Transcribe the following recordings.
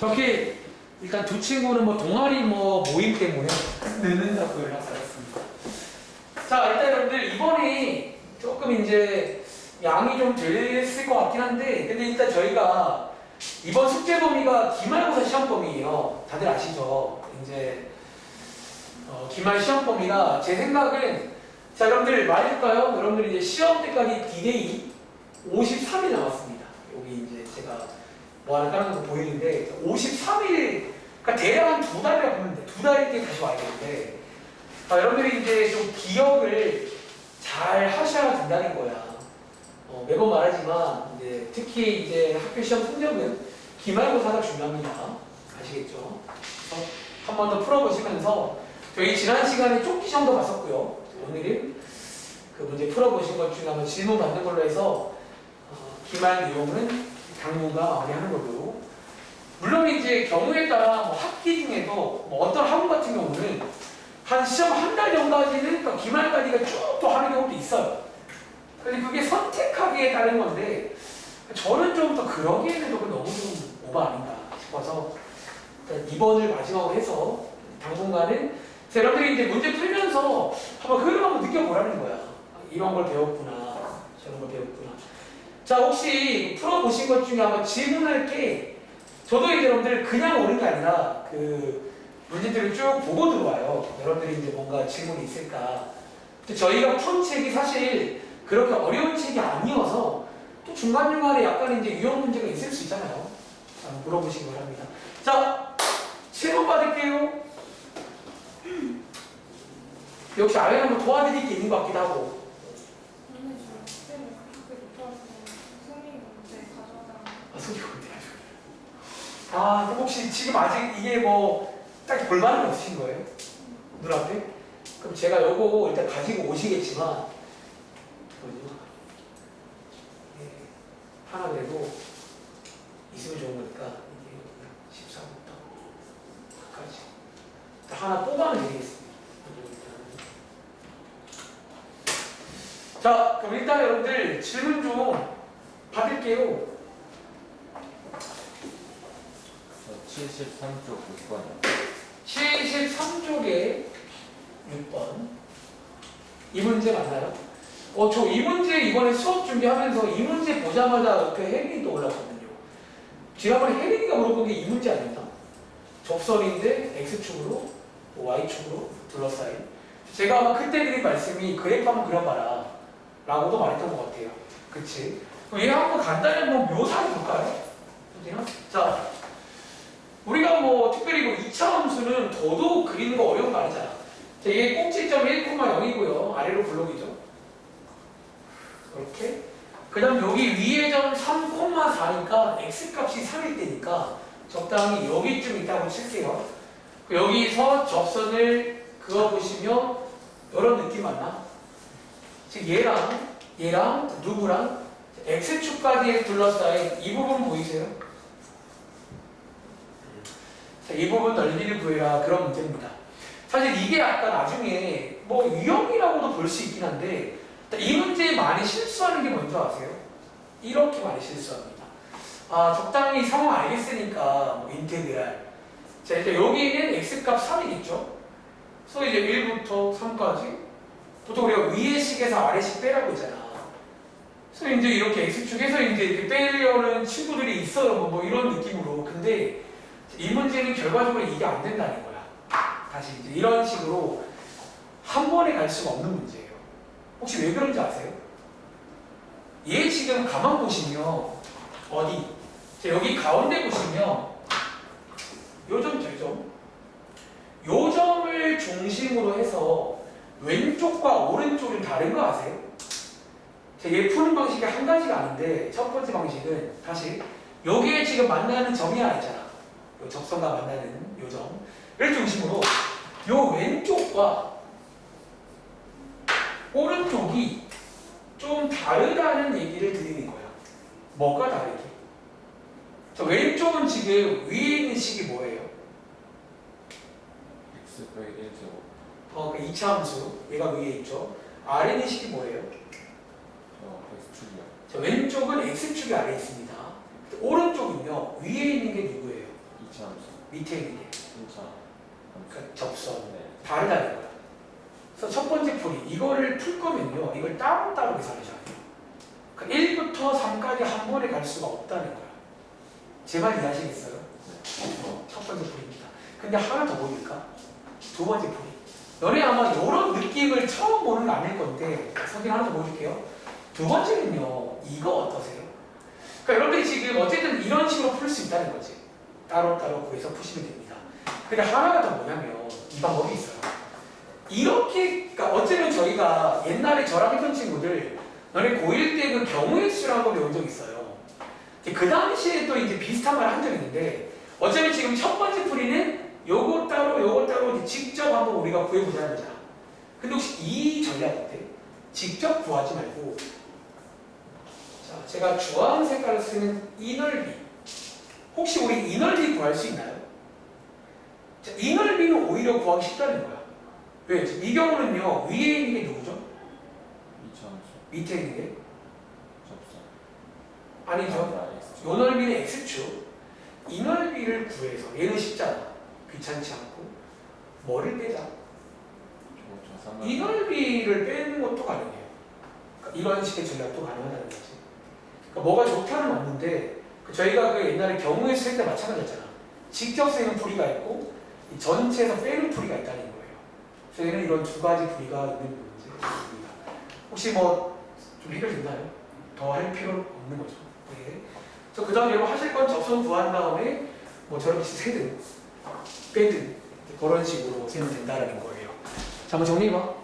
저렇게 일단 두 친구는 뭐 동아리 뭐 모임 때문에 늦는다고 연락받았습니다. 자, 일단 여러분들 이번에 조금 이제 양이 좀 됐을 것 같긴 한데, 근데 일단 저희가 이번 숙제 범위가 기말고사 시험 범위예요. 다들 아시죠? 이제 기말 시험 범위가 제 생각은, 자, 여러분들 말해줄까요? 여러분들 이제 시험 때까지 디데이 53일 남았습니다. 여기 이제 제가 뭐 하나 다른 거 보이는데 53일, 그러니까 대략 한 두 달이라고 보면 돼. 두 달 뒤에 다시 와야 되는데, 여러분들이 이제 좀 기억을 잘 하셔야 된다는 거야. 매번 말하지만 이제 특히 이제 학교 시험 성적은 기말고사가 중요합니다. 아시겠죠? 한 번 더 풀어보시면서, 저희 지난 시간에 쫓기 시험도 봤었고요. 오늘은 그 문제 풀어보신 것 중에 한번 질문 받는 걸로 해서 기말 내용은 당분간 마무리하는 걸로. 물론 이제 경우에 따라 뭐 학기 중에도 뭐 어떤 학원 같은 경우는 한 시험 한 달 전까지는 또 기말까지가 쭉 또 하는 경우도 있어요. 근데 그게 선택하기에 따른 건데, 저는 좀 더 그러기에는 조금 너무 좀 오버 아닌가 싶어서 이번을 마지막으로 해서 당분간은 여러분들이 이제 문제 풀면서 한번 흐름 한번 느껴보라는 거야. 이런 걸 배웠구나, 저런 걸 배웠구나. 자, 혹시 풀어보신 것 중에 한번 질문할 게, 저도 이제 여러분들 그냥 오는 게 아니라 그 문제들을 쭉 보고 들어와요. 여러분들이 이제 뭔가 질문이 있을까. 근데 저희가 푼 책이 사실 그렇게 어려운 책이 아니어서 또 중간중간에 약간 이제 유형 문제가 있을 수 있잖아요. 물어보신 걸 합니다. 자, 질문 받을게요. 역시 아이는 한번 도와드릴 게 있는 것 같기도 하고. 소리가 어때요? 혹시 지금 아직 이게 뭐 딱 볼만은 없으신 거예요? 눈앞에? 그럼 제가 요거 일단 가지고 오시겠지만, 하나 그래도 있으면 좋은 거니까, 이게 14부터 끝까지 하나 뽑아는 드리겠습니다. 자, 그럼 일단 여러분들 질문 좀 받을게요. 73쪽 6번이요. 73쪽에 6번. 이 문제 맞나요? 저 이 문제 이번에 수업 준비하면서 이 문제 보자마자 그 혜린이 떠올랐거든요. 지난번에 혜린이가 물어본 게 이 문제 아닙니까? 접선인데 X축으로 Y축으로 둘러싸인. 제가 아마 그때 드린 말씀이 그래프 한번 그려봐라 라고도 말했던 것 같아요. 그치? 그럼 얘 한번 간단히 한번 묘사해 볼까요? 자, 우리가 뭐 특별히 뭐 2차 함수는 더더욱 그리는 거 어려운 거 아니잖아. 자, 이게 꼭지점 1,0이고요. 아래로 블록이죠. 이렇게. 그 다음 여기 위에 점 3,4니까 x값이 3일 때니까 적당히 여기쯤 있다고 칠게요. 여기서 접선을 그어보시면 이런 느낌 맞나? 즉 얘랑 누구랑 x축까지 둘러싸인 이 부분 보이세요? 자, 이 부분 넓이를 구해라, 그런 문제입니다. 사실 이게 아까 나중에 뭐 유형이라고도 볼 수 있긴 한데, 이 문제에 많이 실수하는 게 뭔지 아세요? 이렇게 많이 실수합니다. 적당히 상황 알겠으니까 뭐 인테그랄. 자, 일단 여기는 x값 3이겠죠? 그래서 이제 1부터 3까지 보통 우리가 위의 식에서 아래 식 빼라고 했잖아. 그래서 이제 이렇게 x축에서 이제 이렇게 빼려는 친구들이 있어요. 뭐 이런 느낌으로. 근데 이 문제는 결과적으로 이게 안 된다는 거야. 다시 이제 이런 식으로 한 번에 갈 수가 없는 문제예요. 혹시 왜 그런지 아세요? 얘 지금 가만 보시면 어디? 자, 여기 가운데 보시면 요 점을 중심으로 해서 왼쪽과 오른쪽이 다른 거 아세요? 자, 얘 푸는 방식이 한 가지가 아닌데, 첫 번째 방식은 다시 여기에 지금 만나는 점이 하나 있잖아. 요 접선과 만나는 요 점을 중심으로 요 왼쪽과 오른쪽이 좀 다르다는 얘기를 드리는 거야. 뭐가 다르게? 자, 왼쪽은 지금 위에 있는 식이 뭐예요? X 빼기 1제곱. 그 2차 함수, 얘가 위에 있죠. 아래 있는 식이 뭐예요? X축이요. 자, 왼쪽은 X축이 아래에 있습니다. 오른쪽은요, 위에 있는 게 누구예요? 2제곱. 밑에 있는 게. 진짜. 그러니까 접선. 네. 다르다는 거야. 그래서 첫 번째 풀이 이거를 풀 거면요. 이걸 따로따로 계산하셔야 돼요. 그러니까 1부터 3까지 한 번에 갈 수가 없다는 거야. 제 말 이해하시겠어요? 첫 번째 풀입니다. 근데 하나 더 보일까? 두 번째 풀이. 너네 아마 이런 느낌을 처음 보는 거 아닐 건데 선생님 하나 더 보여줄게요. 두 번째는요. 이거 어떠세요? 그러니까 여러분들이 지금 어쨌든 이런 식으로 풀 수 있다는 거지. 따로따로 구해서 푸시면 됩니다. 근데 하나가 더 뭐냐면 이 방법이 있어요. 이렇게 그러니까 어쩌면 저희가 옛날에 저랑 했던 친구들 너네 고1 때 그 경우의 수라는 거 배운 적 있어요. 그 당시에 또 이제 비슷한 말 한 적 있는데 어쩌면 지금 첫 번째 풀이는 요거 따로 이제 직접 한번 우리가 구해보자는 거잖아. 근데 혹시 이 전략 어때? 직접 구하지 말고 자 제가 주황 색깔을 쓰는 이 넓이 혹시 우리 이 넓이 구할 수 있나요? 자, 이 넓이는 오히려 구하기 쉽다는 거야. 왜? 이 경우는요 위에 있는 게 누구죠? 이천수. 밑에 있는 게? 접선. 아니죠. 요 넓이는 x축. 이 넓이를 구해서 얘는 쉽잖아. 귀찮지 않고 뭐를 빼자? 이 넓이를 빼는 것도 가능해요. 그러니까 이런 식의 전략도 가능하다는 거지. 그러니까 뭐가 좋다는 없는데 저희가 그 옛날에 경우의 수 할 때 마찬가지였잖아. 직접 쓰는 풀이가 있고 이 전체에서 빼는 풀이가 있다는 거예요. 저희는 이런 두 가지 풀이가 있는 문제입니다. 혹시 뭐 좀 해결됐나요? 더 할 필요는 없는 거죠. 네. 그 다음 여러분 하실 건 접선 구한 다음에 뭐 저렇게 세든 빼든 그런 식으로 세면 된다는 거예요. 자, 한번 정리해봐.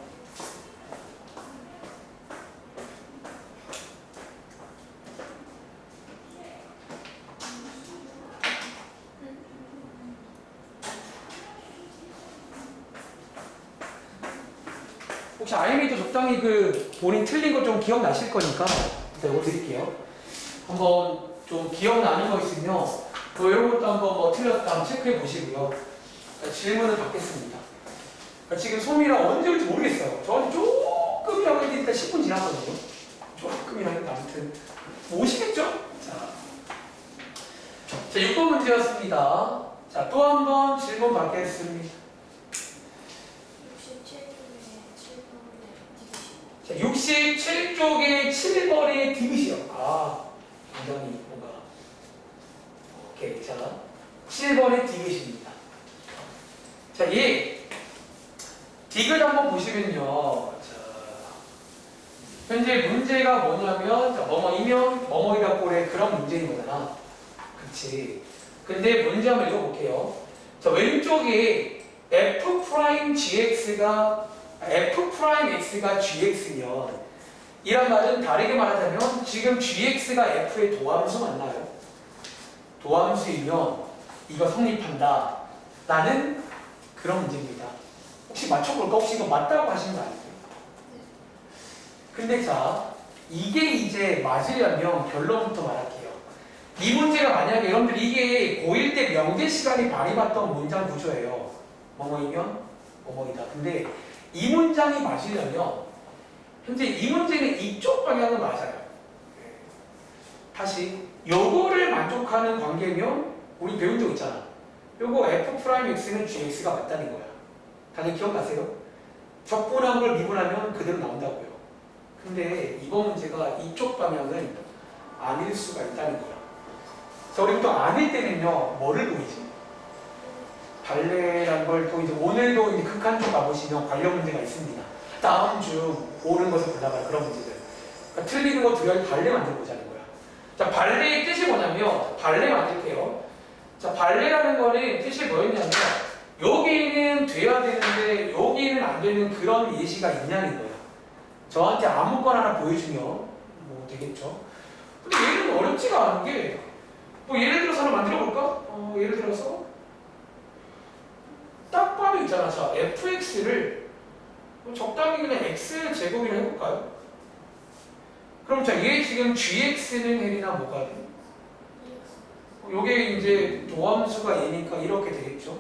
혹시 아이메이도 적당히 그 본인 틀린 거 좀 기억나실 거니까 제가 이거 드릴게요. 한번 좀 기억나는 거 있으면 또 이런 것도 한번 뭐 틀렸다 한번 체크해 보시고요. 질문을 받겠습니다. 지금 소미랑 언제 올지 모르겠어요. 저한테 조금이라고 했는데 일단 10분 지났거든요. 조금이라고 했는데 아무튼 오시겠죠? 자 6번 문제였습니다. 자, 또 한 번 질문 받겠습니다. 67쪽에 7번의 디귿이요. 굉장히 뭔가 오케이. 자, 7번의 디귿입니다. 자, 얘 디귿 한번 보시면요. 자, 현재 문제가 뭐냐면 자, 뭐뭐이면 뭐뭐이다 꼴의 그런 문제인 거잖아. 그치? 근데 문제 한번 읽어볼게요. 자, 왼쪽에 f'gx가 gx면 이란 말은 다르게 말하자면 지금 gx가 f의 도함수 맞나요? 도함수이면 이거 성립한다 라는 그런 문제입니다. 혹시 맞춰볼까? 혹시 이거 맞다고 하시는 거 아니세요? 근데 자 이게 이제 맞으려면 결론부터 말할게요. 이 문제가 만약에 여러분들 이게 고1 때 명제 시간에 많이 봤던 문장 구조예요. 뭐뭐이면 뭐뭐이다. 근데 이 문장이 맞으려면 현재 이 문제는 이쪽 방향은 맞아요. 다시 요거를 만족하는 관계면 우리 배운 적 있잖아. 요거 f'x는 gx가 맞다는 거야. 다들 기억나세요? 적분한 걸 미분하면 그대로 나온다고요. 근데 이번 문제가 이쪽 방향은 아닐 수가 있다는 거야. 자, 우리 또 아닐 때는요, 뭐를 보이지? 발레라는 걸 또 이제 오늘도 이제 극한 쪽 가보시면 관련 문제가 있습니다. 다음 주 옳은 것을 골라봐라 그런 문제들. 그러니까 틀리는 거 두려워 발레 만들어 보자는 거야. 자, 발레의 뜻이 뭐냐면 발레 만들게요. 자, 발레라는 거는 뜻이 뭐였냐면 여기는 돼야 되는데 여기는 안 되는 그런 예시가 있냐는 거야. 저한테 아무거나 하나 보여주면 뭐 되겠죠. 근데 얘는 어렵지가 않은 게 뭐 예를 들어서 하나 만들어 볼까? 예를 들어서 딱 봐도 있잖아. 자, fx를 적당히 그냥 x제곱이라 해볼까요? 그럼 자, 얘 지금 gx는 헬이나 뭐가 돼? 요게 이제 도함수가 얘니까 이렇게 되겠죠?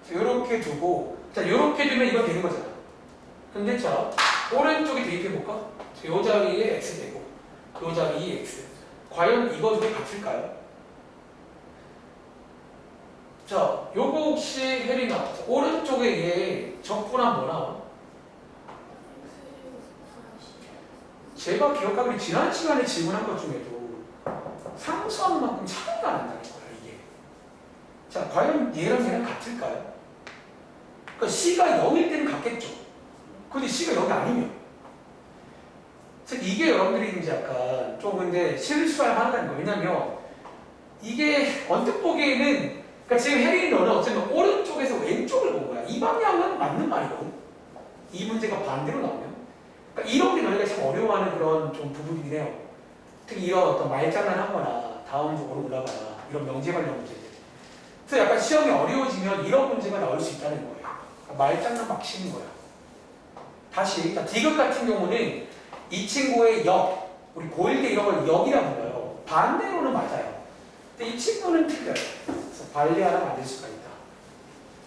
자, 요렇게 두고 자, 요렇게 두면 이건 되는 거잖아. 근데 자, 오른쪽에 대입해볼까? 자, 요 자리에 x 되고 요 자리에 x. 과연 이거 두 개 같을까요? 자, 요거 혹시 혜린아, 오른쪽에 얘 적분한 뭐 나와? 제가 기억하기로 지난 시간에 질문한 것 중에도 상수한 만큼 차이가 난다는 거야, 이게. 자, 과연 얘랑 얘랑 같을까요? 그러니까 C가 0일 때는 같겠죠. 근데 C가 0이 아니면. 즉, 이게 여러분들이 이제 약간 좀 근데 실수할 만하다는 거예요. 왜냐면 이게 언뜻 보기에는 그러니까 지금 혜린이 너는 어쩌면 오른쪽에서 왼쪽을 본 거야. 이 방향은 맞는 말이거든. 이 문제가 반대로 나오면. 그러니까 이런 게 너희가 참 어려워하는 그런 좀 부분이긴 해요. 특히 이런 어떤 말장난 하거나 다음 쪽으로 올라가나 이런 명제 관련 문제들. 그래서 약간 시험이 어려워지면 이런 문제가 나올 수 있다는 거예요. 그러니까 말장난 막 치는 거야. 다시 디귿 같은 경우는 이 친구의 역, 우리 고1 때 이런 걸 역이라고 불러요. 반대로는 맞아요. 근데 이 친구는 틀려요. 그래서 관례 하나 만들 수가 있다.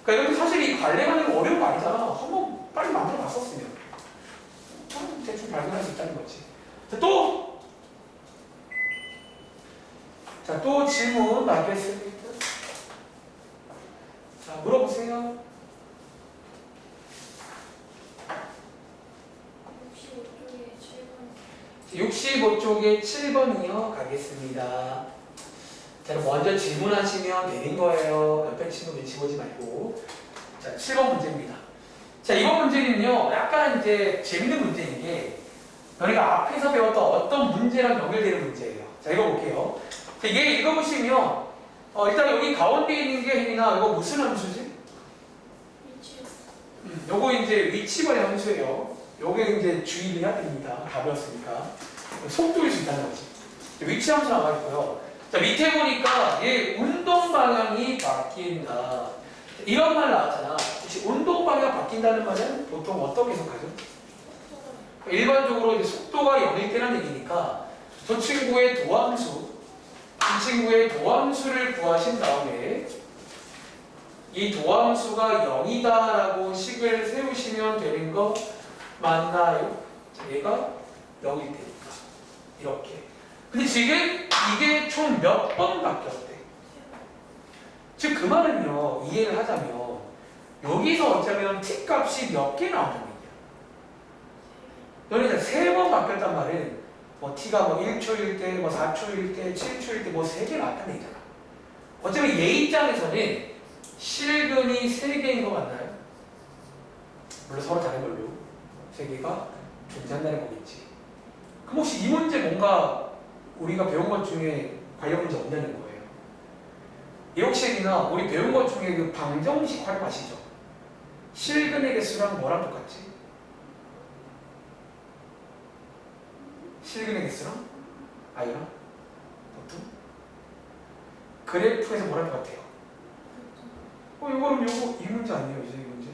그러니까 이것도 사실 이 관례 만드는 거 어려운 거 아니잖아. 한번 빨리 만들어 봤었으면. 대충 발견할 수 있다는 거지. 자, 또 질문 나겠습니다. 자, 물어보세요. 65쪽에 7번이요. 가겠습니다. 자, 먼저 질문하시면 되는 거예요. 옆에 친구들 지우지 말고. 자, 7번 문제입니다. 자, 이번 문제는요, 약간 이제 재밌는 문제인 게, 너희가 앞에서 배웠던 어떤 문제랑 연결되는 문제예요. 자, 읽어볼게요. 자, 얘 읽어보시면, 일단 여기 가운데 있는 게 혜민아, 이거 무슨 함수지? 요거 이제 위치벌의 함수예요. 요게 이제 주의를 해야 됩니다. 다 배웠으니까. 속도일 수 있다는 거지. 위치 함수 나와 있고요. 자, 밑에 보니까 얘 운동 방향이 바뀐다. 이런 말 나왔잖아. 혹시 운동 방향 바뀐다는 말은 보통 어떻게 해석하죠? 일반적으로 이제 속도가 0일 때라는 얘기니까 저 친구의 도함수, 이 친구의 도함수를 구하신 다음에 이 도함수가 0이다라고 식을 세우시면 되는 거 맞나요? 얘가 0일 테니까 이렇게. 근데 지금 이게 총 몇 번 바뀌었대? 즉 그 말은요, 이해를 하자면 여기서 어쩌면 t 값이 몇 개 나온다는 얘기야. 너네 3번 바뀌었단 말은 뭐 t가 뭐 1초일 때, 뭐 4초일 때, 7초일 때 뭐 3개 나왔다는 얘기잖아. 어쩌면 얘 입장에서는 실근이 3개인 거 맞나요? 물론 서로 다른 걸로 3개가 존재한다는 거겠지. 그럼 혹시 이 문제 뭔가 우리가 배운 것 중에 관련 문제 없냐는 거예요. 이 혹시나 우리 배운 것 중에 그 방정식 활용하시죠? 실근의 개수랑 뭐랑 똑같지? 실근의 개수랑 아이랑 보통 그래프에서 뭐랑 똑같아요? 이거는 이 문제 아니에요, 이제 이 문제.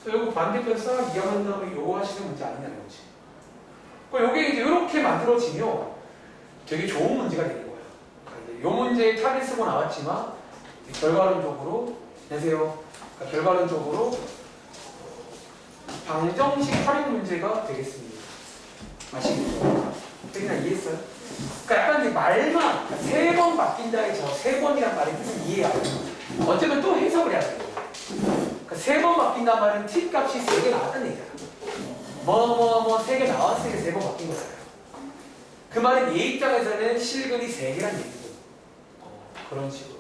그래서 요거 반대편 싹 이해한 다음에 요거 하시는 문제 아니냐는 거지. 요게 이제 이렇게 만들어지면 되게 좋은 문제가 되는 거예요. 이 문제에 탈을 쓰고 나왔지만 결과론적으로 내세요. 결과론적으로 방정식 활용 문제가 되겠습니다. 아시겠죠? 그냥 이해했어요? 그러니까 약간 이제 말만 3번 바뀐다에 저 3번이란 말이 무슨 이해야. 어쩌면 또 해석을 해야 돼요. 그러니까 3번 바뀐단 말은 t 값이 3개 나왔다는 얘기잖아. 3개 나왔으니까 3번 바뀐 거잖아요. 그 말은 얘 입장에서는 실근이 3개란 얘기고. 그런 식으로.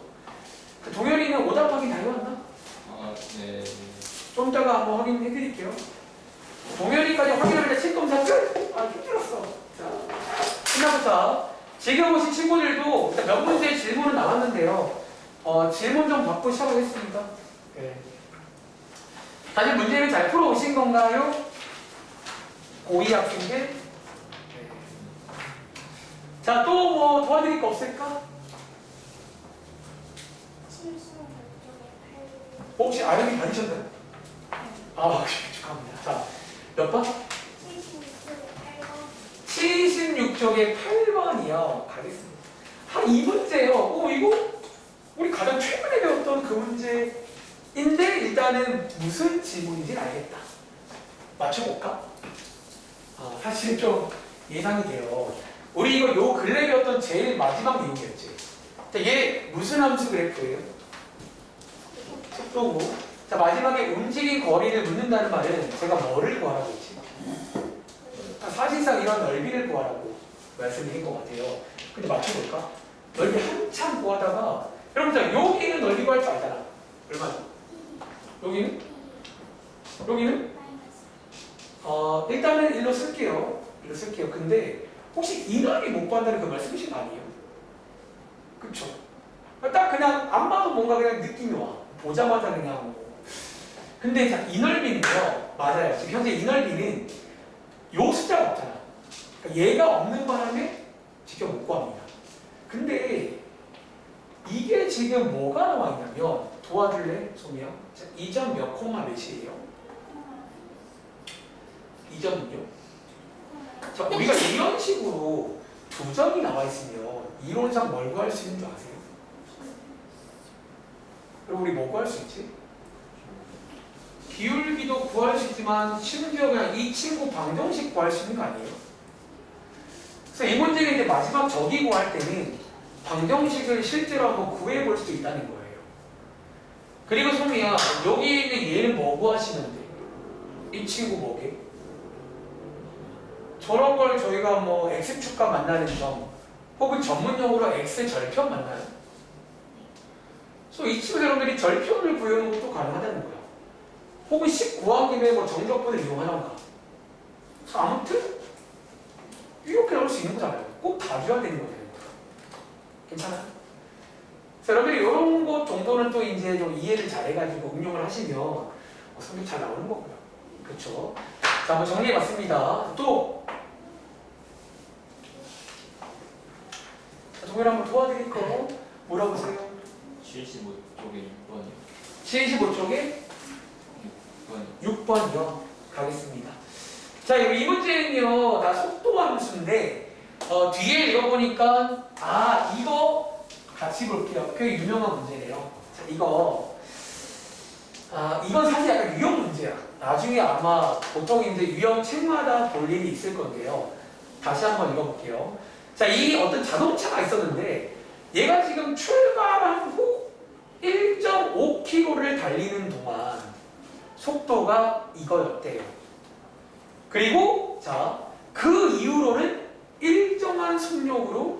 동현이는 오답 확인 다 해왔나? 네. 좀 이따가 한번 확인해 드릴게요. 동현이까지 확인하면 책검사 끝! 힘들었어. 자, 끝나부터. 지금 오신 친구들도 몇 문제의 질문은 나왔는데요. 질문 좀 받고 시작하겠습니다. 네. 다들 문제를 잘 풀어오신 건가요? 고2 학생들? 네. 자, 또 뭐 도와드릴 거 없을까? 혹시 아연이 받으셨나요? 아, 축하합니다. 자, 몇 번? 76쪽에 8번이요. 가겠습니다. 이 문제요. 이거 우리 가장 최근에 배웠던 그 문제인데 일단은 무슨 질문인지는 알겠다. 맞춰볼까? 사실 좀 예상이 돼요. 우리 이거 요 근래 배웠던 제일 마지막 내용이었지. 얘 무슨 함수 그래프예요? 속도고. 자, 마지막에 움직인 거리를 묻는다는 말은 제가 뭐를 구하라고 했지? 사실상 이런 넓이를 구하라고 말씀드린 것 같아요. 근데 맞춰볼까? 넓이 한참 구하다가 여러분 자 여기는 넓이 구할 줄 알잖아. 얼마죠? 여기는? 여기는? 일단은 일로 쓸게요. 일로 쓸게요. 근데 혹시 이 넓이 못 구한다는 그 말씀이신 거 아니에요? 그쵸? 딱 그냥 안 봐도 뭔가 그냥 느낌이 와. 보자마자 그냥 뭐. 근데 자, 이 넓이는요. 맞아요. 지금 현재 이 넓이는 요 숫자가 없잖아. 그러니까 얘가 없는 바람에 직접 못 구합니다. 근데 이게 지금 뭐가 나와 있냐면 도와줄래? 소미야? 2점 몇 콤마 몇이에요? 2점은요? 자, 우리가 이런 식으로 두 점이 나와 있으면 이론상 뭘 구할 수 있는 줄 아세요? 그럼 우리 뭐 구할 수 있지? 기울기도 구할 수 있지만 심지어 그냥 이 친구 방정식 구할 수 있는 거 아니에요? 그래서 이 문제는 이제 마지막 저기 구할 때는 방정식을 실제로 한번 구해 볼 수도 있다는 거예요. 그리고 소미야, 여기 있는 얘는 뭐 구하시면 돼? 이 친구 뭐게? 저런 걸 저희가 뭐 x축과 만나는 점 혹은 전문용어로 x절편 만나요? 그래서 이 친구 여러분들이 절편을 구해오는 것도 가능하다는 거야. 혹은 19학 김에 뭐 정적분을 이용하던가. 그래서 아무튼 이렇게 나올 수 있는 거잖아요. 꼭 다 줘야 되는 거예요. 괜찮아요? 그래서 여러분들이 이런 것 정도는 또 이제 좀 이해를 잘해가지고 응용을 하시면 성적 잘 나오는 거고요. 그렇죠? 자, 한번 정리해봤습니다. 또 동일 한번 도와드릴 거 물어보세요. 75쪽에 6번이요. 75쪽에 6번이요. 6번이요. 가겠습니다. 자, 이 문제는요, 다 속도 함수인데, 뒤에 읽어보니까, 이거 같이 볼게요. 꽤 유명한 문제네요. 자, 이건 사실 약간 유형 문제야. 나중에 아마 보통 이제 유형 책마다 볼 일이 있을 건데요. 다시 한번 읽어볼게요. 자, 이 어떤 자동차가 있었는데, 얘가 지금 출발한 후 1.5km를 달리는 동안 속도가 이거였대요. 그리고 자, 그 이후로는 일정한 속력으로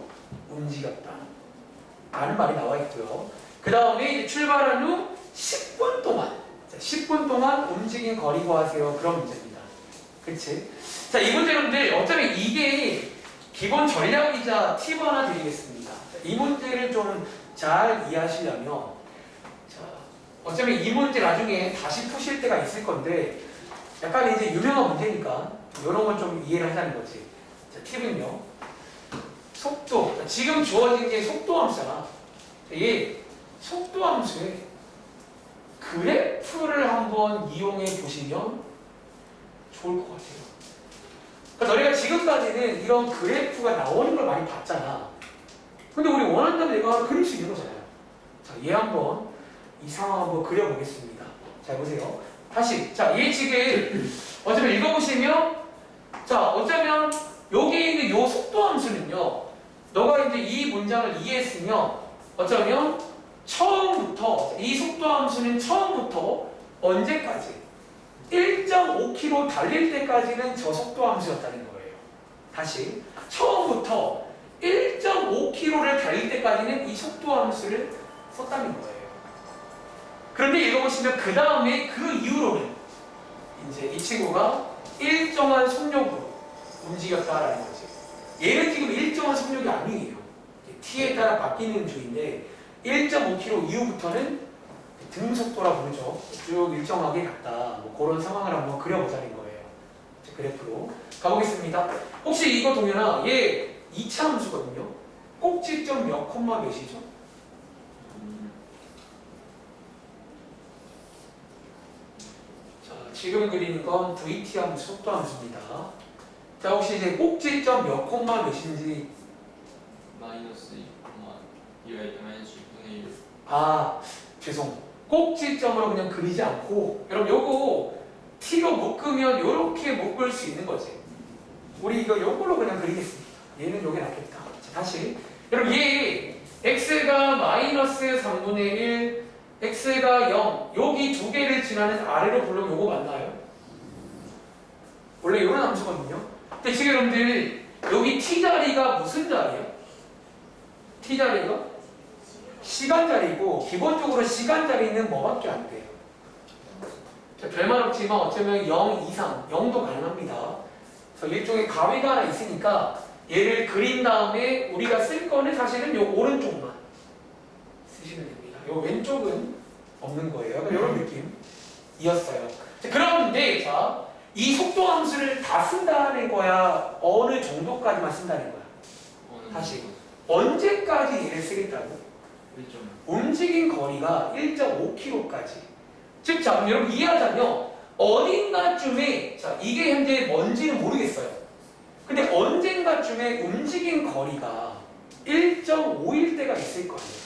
움직였다 라는 말이 나와 있고요. 그 다음에 이제 출발한 후 10분 동안, 자, 10분 동안 움직인 거리 구하세요. 그런 문제입니다. 그치? 자, 이 문제 여러분들 어차피 이게 기본 전략이자 팁 하나 드리겠습니다. 자, 이 문제를 좀 잘 이해하시려면, 자, 어차피 이 문제 나중에 다시 푸실 때가 있을 건데 약간 이제 유명한 문제니까 이런 건 좀 이해를 하자는 거지. 자, 팁은요. 속도. 자, 지금 주어진 게 속도 함수잖아. 이 속도 함수에 그래프를 한번 이용해 보시면 좋을 것 같아요. 그러니까 너희가 지금까지는 이런 그래프가 나오는 걸 많이 봤잖아. 근데 우리 원한다면 내가 그릴 수 있는 거잖아요. 자, 얘 한번 이 상황 한번 그려보겠습니다. 자, 보세요. 다시. 자, 얘 지금 어쩌면 읽어보시면, 자, 어쩌면 여기 있는 요 속도 함수는요, 너가 이제 이 문장을 이해했으면 어쩌면 처음부터, 이 속도 함수는 처음부터 언제까지? 1.5km 달릴 때까지는 저 속도 함수였다는 거예요. 다시. 처음부터 1.5km를 달릴 때까지는 이 속도 함수를 썼다는 거예요. 그런데 읽어보시면 그 다음에 그 이후로는 이제 이 친구가 일정한 속력으로 움직였다라는 거지. 얘는 지금 일정한 속력이 아니에요. t에 따라 바뀌는 주인데 1.5km 이후부터는 등속도라 부르죠. 쭉 일정하게 갔다. 뭐 그런 상황을 한번 그려보자는 거예요. 그래프로 가보겠습니다. 혹시 이거 동현아, 얘 2차 함수거든요. 꼭지점 몇 콤마 몇이죠? 자, 지금 그리는 건 VT 함수, 속도 함수입니다. 자, 혹시 이제 꼭지점 몇 콤마 몇인지. 마이너스 2,2가 마이너스 6분의 1. 죄송. 꼭지점으로 그냥 그리지 않고, 여러분 요거 T로 묶으면 요렇게 묶을 수 있는 거지. 우리 요걸로 그냥 그리겠습니다. 얘는 요게 낫겠다. 자, 다시. 여러분 얘 x가 마이너스 3분의 1, x가 0, 여기 두 개를 지나는 아래로 부르면 요거 맞나요? 원래 이런 함수거든요. 근데 지금 여러분들 여기 t 자리가 무슨 자리예요? t 자리가 시간 자리고 기본적으로 시간 자리는 뭐밖에 안 돼요? 별말 없지만 어쩌면 0 이상, 0도 가능합니다. 그래서 일종의 가위가 하나 있으니까 얘를 그린 다음에 우리가 쓸 거는 사실은 요 오른쪽만 쓰시면 됩니다. 요 왼쪽은 없는 거예요. 약간 이런 느낌이었어요. 자, 그런데 자, 이 속도 함수를 다 쓴다는 거야? 어느 정도까지만 쓴다는 거야? 다시. 언제까지 얘를 쓰겠다고? 1점. 움직인 거리가 1.5km까지. 즉, 자, 여러분 이해하자면 어딘가쯤에, 자, 이게 현재 뭔지는 모르겠어요. 근데 언젠가쯤에 움직인 거리가 1.5일 때가 있을 거 아니에요.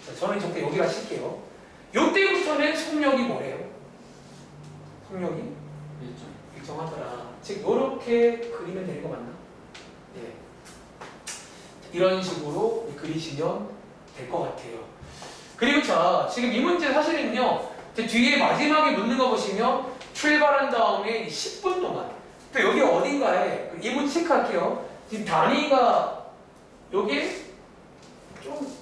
자, 저는 저때 여기가 쉴게요. 요때부터는 속력이 뭐래요? 속력이 1점. 일정하더라. 즉, 요렇게 그리면 되는 거 맞나? 예. 이런 식으로 그리시면 될 것 같아요. 그리고 자, 지금 이 문제 사실은요, 뒤에 마지막에 묻는 거 보시면 출발한 다음에 10분 동안 또 여기 어딘가에 이 문제 체크할게요. 지금 단위가 여기 좀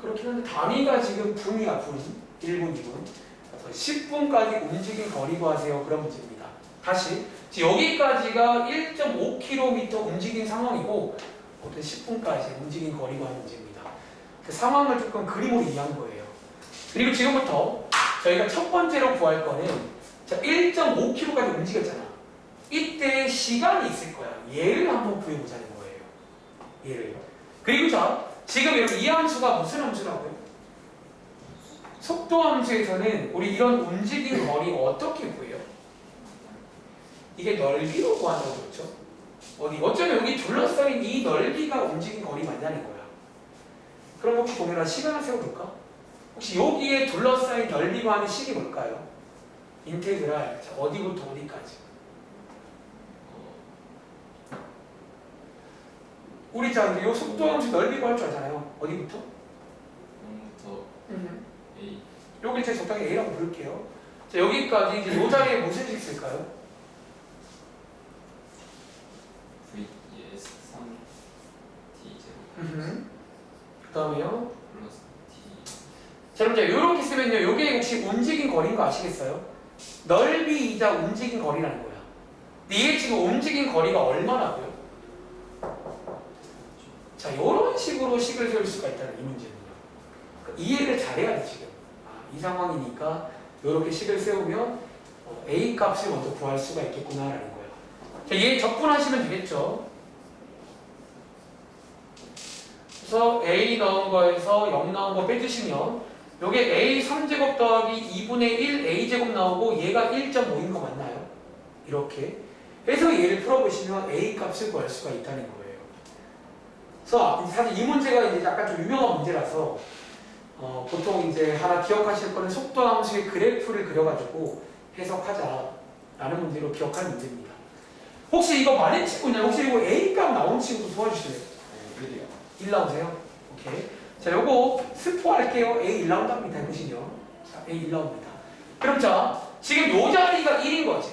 그렇긴 한데 단위가 지금 분이야, 분. 1분, 2분. 그래서 10분까지 움직인 거리 구하세요. 그런 문제입니다. 다시 지금 여기까지가 1.5km 움직인 상황이고 어떤 10분까지 움직인 거리 구하는 문제입니다. 그 상황을 조금 그림으로 이해한 거예요. 그리고 지금부터 저희가 첫 번째로 구할 거는 자, 1.5km까지 움직였잖아. 이때 시간이 있을 거야. 얘를 한번 구해보자는 거예요. 얘를. 그리고 자, 지금 여러분 이 함수가 무슨 함수라고요? 속도 함수에서는 우리 이런 움직인 거리 어떻게 구해요? 이게 넓이로 구한다고 그랬죠? 어쩌면 여기 둘러싸인 이 넓이가 움직인 거리 맞냐는 거야. 그럼 혹시 동현아 시간을 세워볼까? 혹시 여기에 둘러싸인 넓이가 하는 식이 뭘까요? 인테그랄. 자, 어디부터 어디까지? 우리 자, 이 속도 함수 넓이 구할 줄 알잖아요. 어디부터? 0부터 A. 여기 제가 적당히 A라고 부를게요. 자, 여기까지 이제 이 자리에 무슨 식 쓸까요? VS 3T 제곱. 그 다음에요. 플러스 T. 자, 그럼 이제 이렇게 쓰면요. 이게 혹시 움직인 거리인 거 아시겠어요? 넓이이자 움직인 거리라는 거야. 근데 이게 지금 움직인 거리가 얼마라고요? 자, 이런 식으로 식을 세울 수가 있다는 이 문제는요. 그러니까 이해를 잘해야 돼, 지금. 이 상황이니까 이렇게 식을 세우면 A 값을 먼저 구할 수가 있겠구나라는 거예요. 자, 얘 적분하시면 되겠죠. 그래서 A 넣은 거에서 0 나온 거 빼주시면 요게 A 3제곱 더하기 2분의 1 A제곱 나오고 얘가 1.5인 거 맞나요? 이렇게 해서 얘를 풀어보시면 A 값을 구할 수가 있다는 거예요. 그래서 사실 이 문제가 이제 약간 좀 유명한 문제라서 보통 이제 하나 기억하실 거는 속도 함수의 그래프를 그려가지고 해석하자라는 문제로 기억하는 문제입니다. 혹시 이거 많은 친구 있나요? 혹시 이거 A 값 나온 친구도 도와주실래요? 1 나오세요? 오케이. 자, 요거 스포할게요. A 1 나온답니다. 해보시면. 자, A 1 나옵니다. 그럼 자, 지금 요 자리가 1인 거지.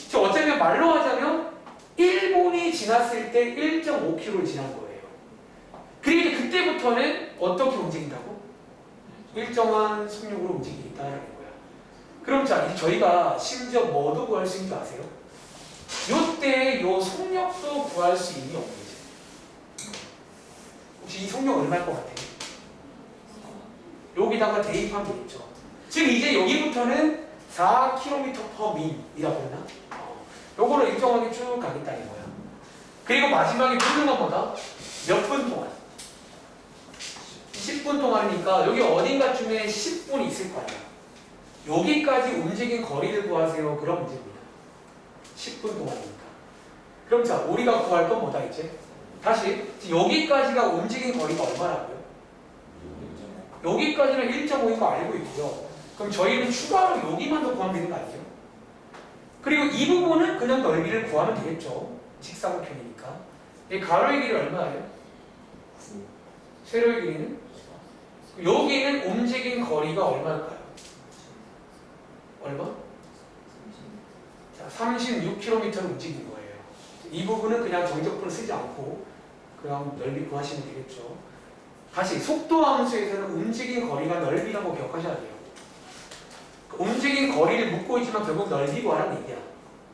저 어쩌면 말로 하자면 1분이 지났을 때 1.5km를 지난 거예요. 그리고 그때부터는 어떻게 움직인다고? 일정한 속력으로 움직이겠다라는 거야. 그럼 자, 이제 저희가 심지어 뭐도 구할 수 있는 줄 아세요? 요때 요 속력도 구할 수 있는 게 없는지. 혹시 이 속력 얼마일 것 같아요? 여기다가 대입하면 되겠죠. 지금 이제 여기부터는 4km/min이라고 했나? 요거를 일정하게 쭉 가겠다는 거야. 그리고 마지막에 묻는 건 뭐다? 몇 분 동안? 10분 동안이니까 여기 어딘가쯤에 10분이 있을 거 아니야. 여기까지 움직인 거리를 구하세요. 그런 문제입니다. 10분 동안이니까. 그럼 자, 우리가 구할 건 뭐다 이제? 다시 여기까지가 움직인 거리가 얼마라고요? 여기까지는 1.5인 거 알고 있고요. 그럼 저희는 추가로 여기만 더 구하면 되는 거 아니죠? 그리고 이 부분은 그냥 넓이를 구하면 되겠죠. 직사각형이니까. 이 가로의 길이 얼마예요? 세로의 길이는? 여기는 움직인 거리 거리가 얼마일까요? 얼마? 자, 36km를 움직인 거예요. 이 부분은 그냥 정적분을 쓰지 않고 그냥 넓이 구하시면 되겠죠. 다시 속도함수에서는 움직인 거리가 넓이라고 기억하셔야 돼요. 움직인 거리를 묻고 있지만 결국 넓이 구하라는 얘기야.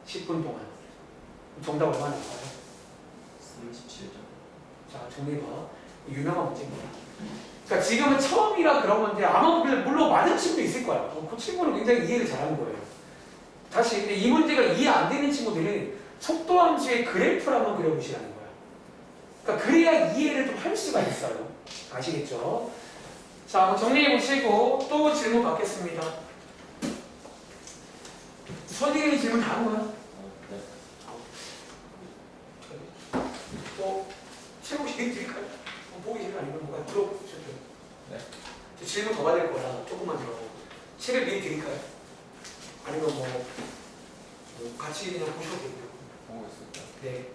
10분 동안. 정답 얼마 나올까요? 37점. 자, 정리해봐. 유명한 문제입니다. 그러니까 지금은 처음이라 그런 건데 아마 물론 많은 친구도 있을 거야. 그 친구는 굉장히 이해를 잘하는 거예요. 다시 근데 이 문제가 이해 안 되는 친구들은 속도함수의 그래프를 한번 그려보시라는 거야. 그러니까 그래야 이해를 좀 할 수가 있어요. 아시겠죠? 자, 한번 정리해 보시고 또 질문 받겠습니다. 선생님이 질문 다 한 거야? 네. 뭐 최고 시간 드릴까요? 보기 싫어 아니면 뭐가 들어보셔도 돼요. 네. 저 질문 더 받을 거라 조금만 들어보고 책을 미리 드릴까요? 아니면 뭐 같이 그냥 보셔도 되고요. 보고 있을까요? 네.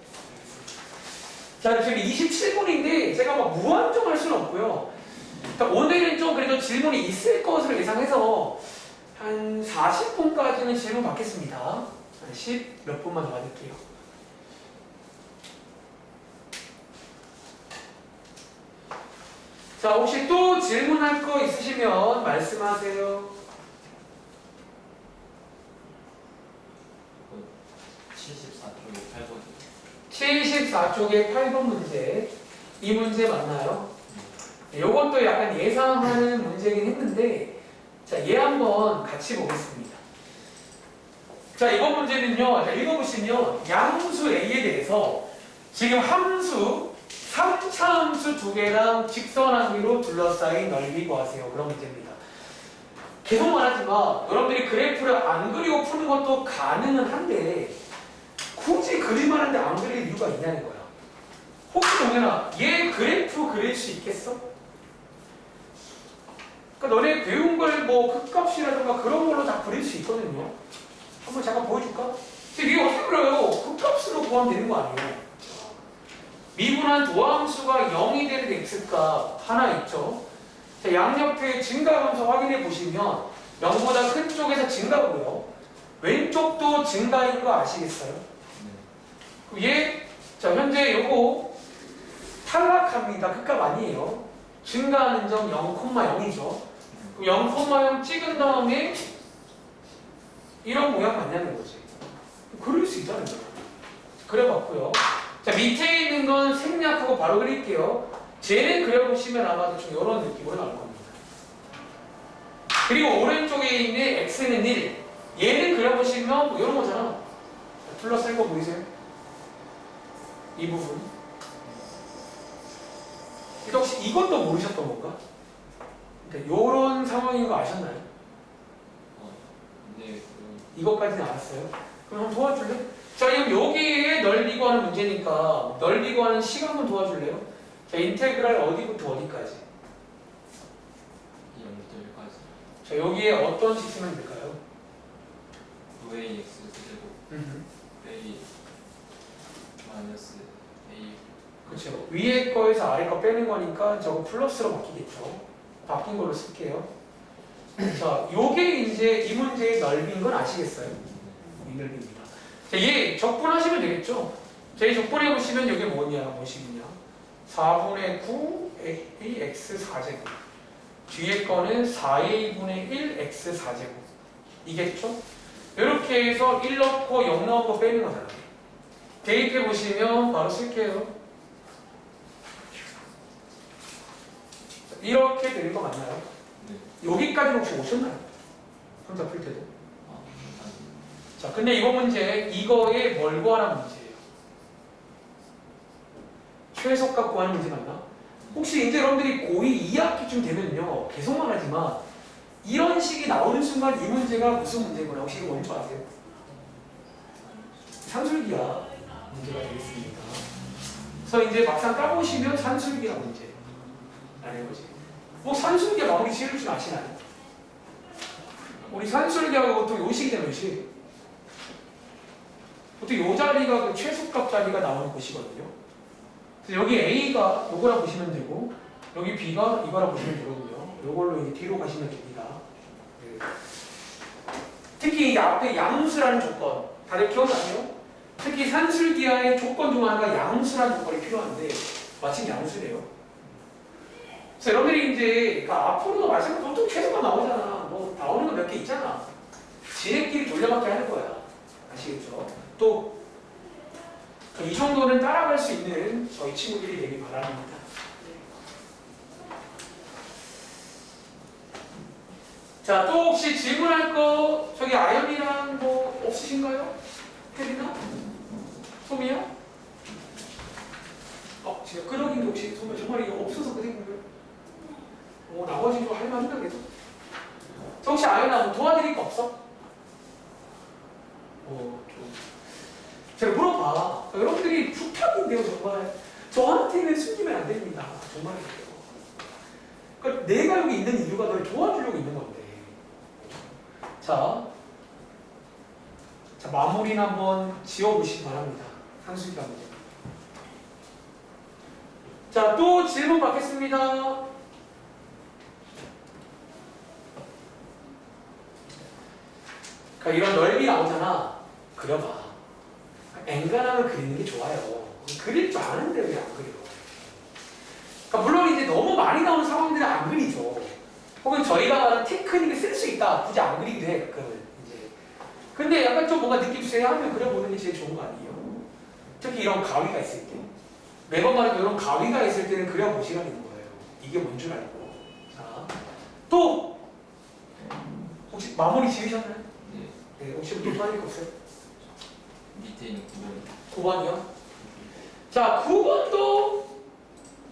자, 지금 27분인데 제가 막 무한정 할 수는 없고요. 그러니까 오늘은 좀 그래도 질문이 있을 것으로 예상해서 한 40분까지는 질문 받겠습니다. 한 10 몇 분만 더 받을게요. 자, 혹시 또 질문할 거 있으시면 말씀하세요. 74쪽에 8번. 74쪽의 8번 문제. 이 문제 맞나요? 요것도 약간 예상하는 문제긴 했는데, 자, 얘 한번 같이 보겠습니다. 자, 이번 문제는요, 자, 읽어보시면 양수 A에 대해서 지금 함수, 3차 함수 두 개랑 직선항기로 둘러싸인 넓이 구하세요. 그런 문제입니다. 계속 말하지만 여러분들이 그래프를 안 그리고 푸는 것도 가능은 한데 굳이 그릴만 한데 안 그릴 이유가 있냐는 거야. 혹시 동현아, 얘 그래프 그릴 수 있겠어? 그러니까 너네 배운 걸 뭐 극값이라든가 그런 걸로 다 그릴 수 있거든요. 한번 잠깐 보여줄까? 근데 이게 어떻게 그려요? 극값으로 구하면 되는 거 아니에요? 미분한 도함수가 0이 되는 x값 하나 있죠. 자, 양옆에 증가함수 확인해 보시면 0보다 큰 쪽에서 증가고요. 왼쪽도 증가인 거 아시겠어요? 네. 얘, 자, 현재 요거 탈락합니다. 극값 아니에요. 증가하는 점 0,0이죠. 0,0 찍은 다음에 이런 모양 맞냐는 거지. 그릴 수 있다는 거야. 그려봤고요. 자, 밑에 있는 건 생략하고 바로 그릴게요. 쟤는 그려보시면 아마도 좀 이런 느낌으로 나올 겁니다. 그리고 오른쪽에 있는 x는 1. 얘는 그려보시면 뭐 이런 거잖아. 둘러싼 거 보이세요? 이 부분. 그러니까 혹시 이것도 모르셨던 건가? 그러니까 이런 상황인 거 아셨나요? 네. 이것까지는 알았어요. 그럼 한번 도와줄래? 자, 그럼 여기에 넓이 구하는 문제니까 넓이 구하는 시간 한번 도와줄래요? 자, 인테그랄 어디부터 어디까지? 0부터 1까지. 자, 여기에 어떤 식 쓰면 될까요? VAX 제곱 A 마이너스 A. 그렇죠. 위에 거에서 아래 거 빼는 거니까 저거 플러스로 바뀌겠죠. 바뀐 걸로 쓸게요. 자, 요게 이제 이 문제의 넓이인 건 아시겠어요? 이 넓이입니다. 자, 얘 적분하시면 되겠죠? 자, 얘 적분해 보시면 여기 무엇이냐? 4분의 9 AX 4제곱. 뒤에 거는 4A분의 1 X 4제곱. 이겠죠? 이렇게 해서 1 넣고 0 넣은 거 빼는 거잖아요. 대입해 보시면 바로 쓸게요. 이렇게 되는 거 맞나요? 네. 여기까지 혹시 오셨나요? 혼자 풀 때도. 아니. 자, 근데 이거 문제, 이거에 뭘 구하라는 문제예요? 최소값 구하는 문제 맞나? 혹시 이제 여러분들이 고2 2학기쯤 되면요, 계속 말하지만 이런 식이 나오는 순간 이 문제가 무슨 문제인 거나 혹시 이거 뭔지 아세요? 산술기하 문제가 되겠습니다. 그래서 이제 막상 까보시면 산술기하 문제 라는 거지. 뭐 산술기하 마무리 지을 줄 아시나요? 우리 산술기하가 보통 요 식이 되면 식. 보통 요 자리가 그 최소값 자리가 나오는 곳이거든요. 그래서 여기 A가 요거라 보시면 되고 여기 B가 이거라 보시면 되거든요. 이걸로 이제 뒤로 가시면 됩니다. 네. 특히 이제 앞에 양수라는 조건, 다들 기억나세요? 특히 산술기하의 조건 중 하나가 양수라는 조건이 필요한데 마침 양수래요. 그래서 여러분들이 이제 그러니까 앞으로도 마찬가지로 보통 최소가 나오잖아. 뭐 나오는 거 몇 개 있잖아. 지네끼리 돌려받기 하는 거야. 아시겠죠? 또 이 정도는 따라갈 수 있는 저희 친구들이 되길 바랍니다. 자, 또 혹시 질문할 거 저기 아연이랑 뭐 없으신가요? 혜리나? 소미야? 제가 끄덕인데 혹시 정말 이거 없어서 끄덕인 거예요? 나머지도 할만한다 그래도. 저 혹시 아연아 뭐 도와드릴 거 없어? 제가 물어봐. 여러분들이 부탁인데요, 정말. 저한테는 숨기면 안 됩니다. 정말이에요. 그러니까 내가 여기 있는 이유가 너를 도와주려고 있는 건데. 자, 마무리는 한번 지어보시기 바랍니다. 상수기 문제. 자, 또 질문 받겠습니다. 그러니까 이런 넓이 나오잖아. 그려봐. 앵간함을 그리는 게 좋아요. 그릴 줄 아는데 왜 안 그려? 그러니까 물론 이제 너무 많이 나오는 상황들은 안 그리죠. 혹은 저희가 말하는 테크닉을 쓸 수 있다. 굳이 안 그리기도 해. 가끔은 이제. 근데 약간 좀 뭔가 느낌 쎄하면 그려보는 게 제일 좋은 거 아니에요? 특히 이런 가위가 있을 때. 매번 말하는 이런 가위가 있을 때는 그려보시라는 거예요. 이게 뭔 줄 알고. 자, 또 혹시 마무리 지으셨나요? 네. 혹시 또 도와드릴 거 없어요? 밑에 있는 9번. 9번이요? 자, 9번도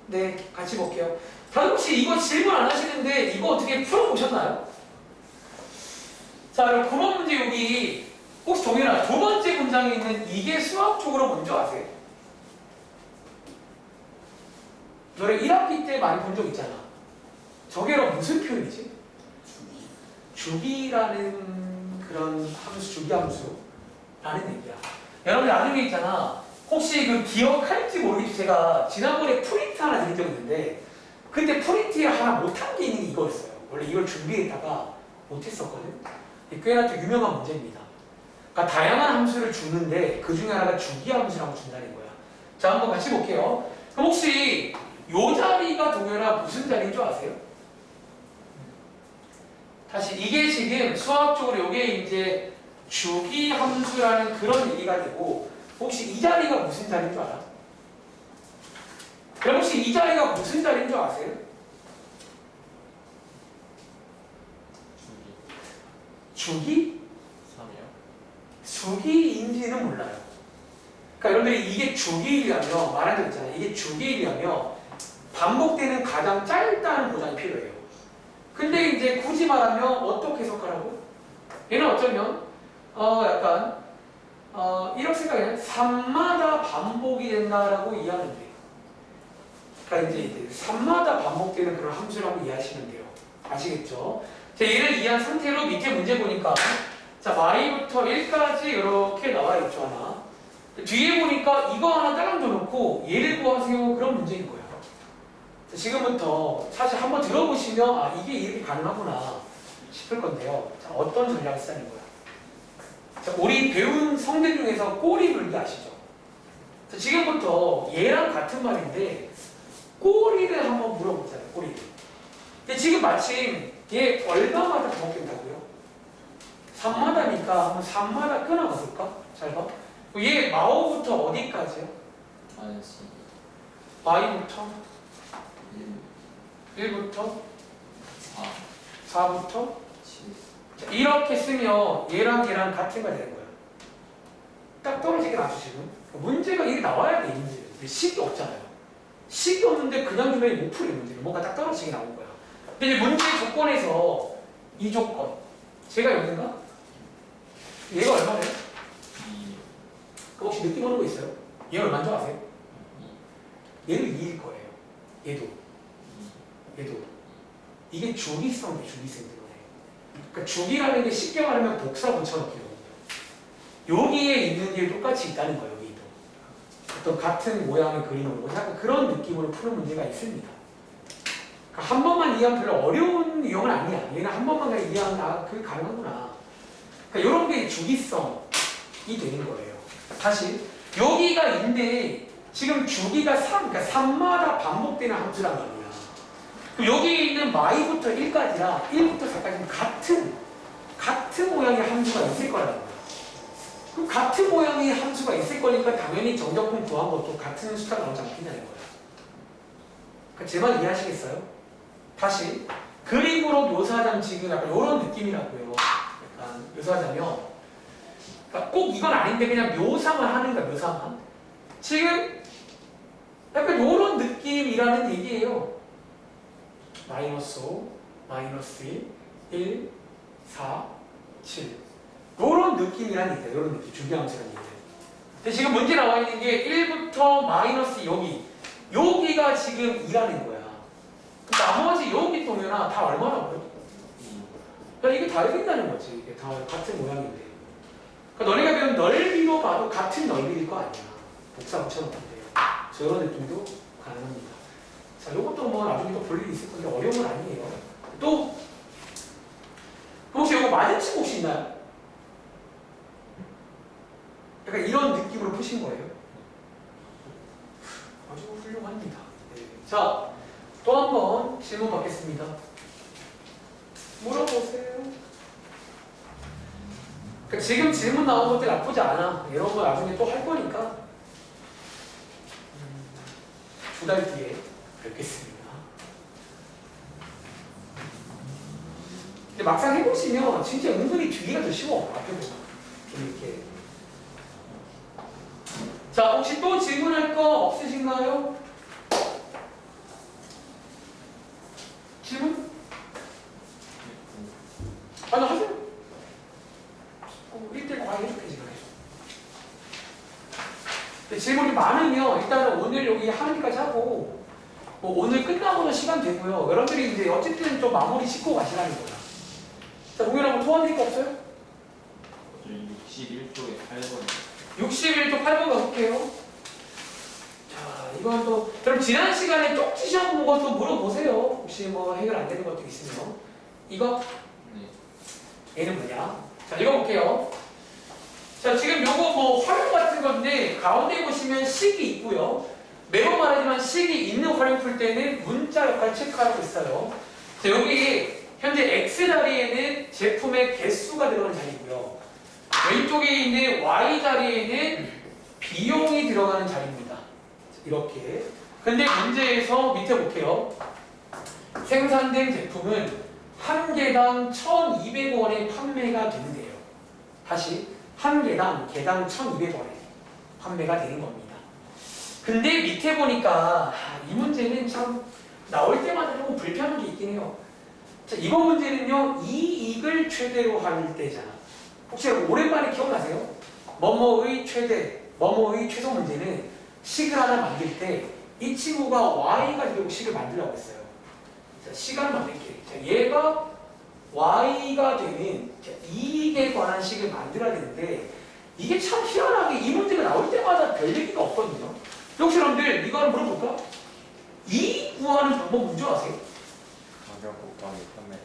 네, 같이 볼게요. 다들 혹시 이거 질문 안 하시는데 이거 어떻게 풀어보셨나요? 자, 그럼 9번 문제 여기 혹시 동현아 두 번째 문장에 있는 이게 수학적으로 뭔지 아세요? 너네 1학기 때 많이 본 적 있잖아. 저게로 무슨 표현이지? 주기라는 그런 함수, 주기함수라는 얘기야. 여러분 나중에 있잖아. 혹시 그 기억할지 모르겠지. 제가 지난번에 프린트 하나 드린 적 있는데 그때 프린트에 하나 못한 게 있는 게 이거였어요. 원래 이걸 준비했다가 못했었거든. 꽤나 또 유명한 문제입니다. 그러니까 다양한 함수를 주는데 그 중에 하나가 주기함수라고 준다는 거야. 자, 한번 같이 볼게요. 그럼 혹시 요 자리가 동현아 무슨 자리인 줄 아세요? 다시 이게 지금 수학적으로 이게 이제 주기함수라는 그런 얘기가 되고 혹시 이 자리가 무슨 자리인 줄 알아? 그럼 혹시 이 자리가 무슨 자리인 줄 아세요? 주기? 3이요? 주기인지는 몰라요. 그러니까 여러분들이 이게 주기이라며 말한 적 있잖아요. 이게 주기이라며 반복되는 가장 짧다는 보장이 필요해요. 근데 이제 굳이 말하면 어떻게 해석하라고? 얘는 어쩌면 약간 이렇게 생각해요. 3마다 반복이 된다라고 이해하면 돼요. 그러니까 이제 3마다 반복되는 그런 함수라고 이해하시면 돼요. 아시겠죠? 자, 얘를 이해한 상태로 밑에 문제 보니까 자, y부터 1까지 이렇게 나와 있죠, 하나. 뒤에 보니까 이거 하나 따라줘 놓고 얘를 구하세요. 그런 문제인 거예요. 자, 지금부터 사실 한번 들어보시면 이게 이렇게 가능하구나 싶을 건데요. 자, 어떤 전략을 쓰자는 거야. 자, 우리 배운 성대 중에서 꼬리 물기 아시죠? 자, 지금부터 얘랑 같은 말인데 꼬리를 한번 물어보자요. 꼬리를. 근데 지금 마침 얘 얼마마다 반복된다고요? 3마다니까 한번 3마다 끊어가 볼까? 잘 봐. 얘 마오부터 어디까지요? 마이너스 y부터 1, 1부터 4, 4부터 7. 자, 이렇게 쓰면 얘랑 얘랑 같은 거 되는 거야. 딱 떨어지게 놔주시면 문제가 이게 나와야 돼. 이 문제. 근데 식이 없잖아요. 식이 없는데 그냥 주면 못 풀이 문제는 뭔가 딱 떨어지게 나온 거야. 근데 이제 문제 조건에서 이 조건 제가 여기인가? 얘가 얼마래요? 2, 그럼 혹시 느낌 오는 거 있어요? 얘 얼마인 줄 아세요? 2, 얘는 2일 거예요. 얘도 2. 얘도 이게 주기성이에요. 주기성 때문에. 그러니까 주기라는 게 쉽게 말하면 복사 붙여넣기거든요. 여기에 있는 게 똑같이 있다는 거예요. 여기도 어떤 같은 모양의 그림으로 약간 그런 느낌으로 푸는 문제가 있습니다. 그러니까 한 번만 이해하면 별로 어려운 유형은 아니야. 얘는 한 번만 그냥 이해하면 아, 그게 가능하구나. 그러니까 이런 게 주기성이 되는 거예요. 다시 여기가 인데 지금 주기가 3, 그러니까 3마다 반복되는 함수란 말이야. 그럼 여기 있는 마이부터 1까지랑 1부터 4까지는 같은 모양의 함수가 있을 거라는 거야. 그럼 같은 모양의 함수가 있을 거니까 당연히 정적분 구한 것도 같은 숫자가 나오지 않겠냐는 거야. 그러니까 제 말 이해하시겠어요? 다시 그림으로 묘사하자면 지금 약간 이런 느낌이라고요. 약간 묘사하자면 그러니까 꼭 이건 아닌데 그냥 묘사만 하는 거야. 묘사만. 지금 약간 이런 느낌이라는 얘기예요. 마이너스 5, 마이너스 1, 4, 7 이런 느낌이라는 얘기예요. 이런 느낌. 중요함수라는 얘기예요. 근데 지금 문제 나와 있는 게 1부터 마이너스 여기가 지금 2라는 거야. 나머지 여기 동요나 다 얼마나 보여? 이게 다르겠다는 거지. 이게 다 같은 모양인데. 그러니까 너네가 배운 넓이로 봐도 같은 넓이일 거 아니야. 복사 붙여놓으면 돼요. 저런 느낌도 가능합니다. 자, 이것도 뭐 나중에 또 볼 일이 있을 건데 어려운 건 아니에요. 또 혹시 이거 맞은 친구 혹시 있나요? 약간 이런 느낌으로 푸신 거예요. 아주 훌륭합니다. 네. 자, 또 한 번 질문 받겠습니다. 물어보세요. 그러니까 지금 질문 나온 것들 나쁘지 않아. 이런 거 나중에 또 할 거니까 2달 뒤에 뵙겠습니다. 근데 막상 해보시면 진짜 은근히 뒤가 더 쉬워. 앞에 보면 좀 이렇게. 자, 혹시 또 질문할 거 없으신가요? 질문? 아니, 하세요. 1대1 과외 해줄게, 지금. 질문이 많으면 일단은 오늘 여기 하루까지 하고 뭐 오늘 끝나고는 시간 되고요. 여러분들이 이제 어쨌든 좀 마무리 짓고 가시라는 거야. 자, 공연하고 토하는 거 없어요? 61쪽에 8번. 61쪽 8번 가볼게요. 자, 이건 또 그럼 지난 시간에 쪽지 시험 본 것도 물어보세요. 혹시 뭐 해결 안 되는 것도 있으면. 이거? 네. 얘는 뭐냐? 자, 읽어볼게요. 자, 지금 요거 뭐 활용 같은 건데 가운데 보시면 식이 있고요. 매번 말하지만 식이 있는 활용 풀 때는 문자 역할 체크하고 있어요. 자, 여기 현재 X 자리에는 제품의 개수가 들어가는 자리고요. 왼쪽에 있는 Y 자리에는 비용이 들어가는 자리입니다. 이렇게. 근데 문제에서 밑에 볼게요. 생산된 제품은 한 개당 1,200원에 판매가 된대요. 다시 한 개당 1,200원에 판매가 되는 겁니다. 근데 밑에 보니까 이 문제는 참 나올 때마다 조금 불편한 게 있긴 해요. 자, 이번 문제는요, 이익을 최대로 할 때잖아. 혹시 오랜만에 기억나세요? 뭐뭐의 최대, 뭐뭐의 최소 문제는 식을 하나 만들 때 이 친구가 y가 되도록 식을 만들라고 했어요. 자, 시간을 만들게. 자, 얘가 y가 되는 이익에 관한 식을 만들어야 되는데 이게 참 희한하게 이 문제가 나올 때마다 별 얘기가 없거든요. 혹시 여러분들 이거 한번 물어볼까? 이익 구하는 방법 뭔지 아세요? 가격 곱하기 판매.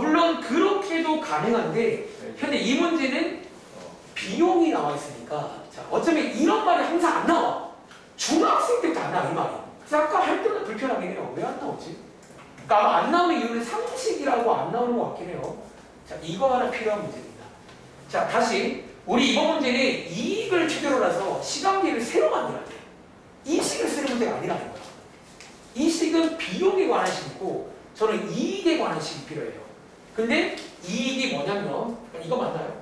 물론 그렇게도 가능한데 근데 이 문제는 비용이 나와 있으니까 자, 어쩌면 이런 말이 항상 안 나와. 중학생 때부터 안 나와 이 말이. 그래서 아까 할 때마다 불편하긴 해요. 왜 안 나오지? 그러니까 아마 안 나오는 이유는 상식이라고 안 나오는 것 같긴 해요. 자, 이거 하나 필요한 문제입니다. 자, 다시 우리 이번 문제는 이익을 최대로 해서 시간계를 새로 만들어야 돼. 이 식을 쓰는 문제가 아니라는 거야. 이 식은 비용에 관한 식이고 저는 이익에 관한 식이 필요해요. 근데 이익이 뭐냐면 이거 맞나요?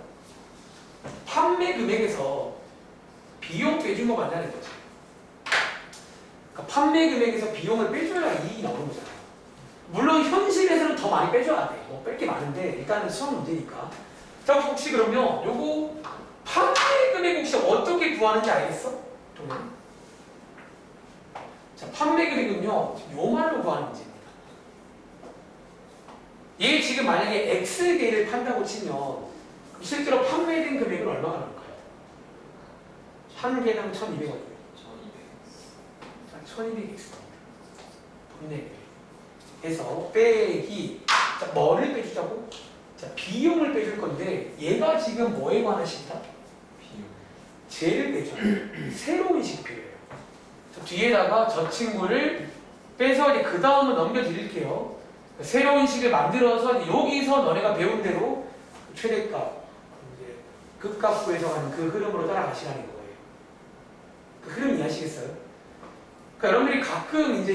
판매 금액에서 비용 빼준 거 맞냐는 거지. 그러니까 판매 금액에서 비용을 빼줘야 이익이 나오는 거잖아요. 물론 현실에서는 더 많이 빼줘야 돼. 뭐 뺄 게 많은데 일단은 수학 문제니까. 자, 혹시 그러면 요거 판매 금액 혹시 어떻게 구하는지 알겠어? 동현? 자, 판매 금액은요 요 말로 구하는 문제입니다. 얘 지금 만약에 X개를 판다고 치면 실제로 판매된 금액은 얼마가 나올까요? 한 개당 1,200원이에요. 1200. 자, 1,200X. 판매 금액. 해서 빼기. 자, 뭐를 빼주자고? 자, 비용을 빼줄 건데 얘가 지금 뭐에 관한 식이다? 비용. 쟤를 빼줘. 새로운 식이 필요해요. 자, 뒤에다가 저 친구를 빼서 이제 그 다음은 넘겨드릴게요. 새로운 식을 만들어서 여기서 너네가 배운 대로 최대값, 이제 극값 구해서 그 흐름으로 따라가시라는 거예요. 그 흐름 이해하시겠어요? 그러니까 여러분들이 가끔 이제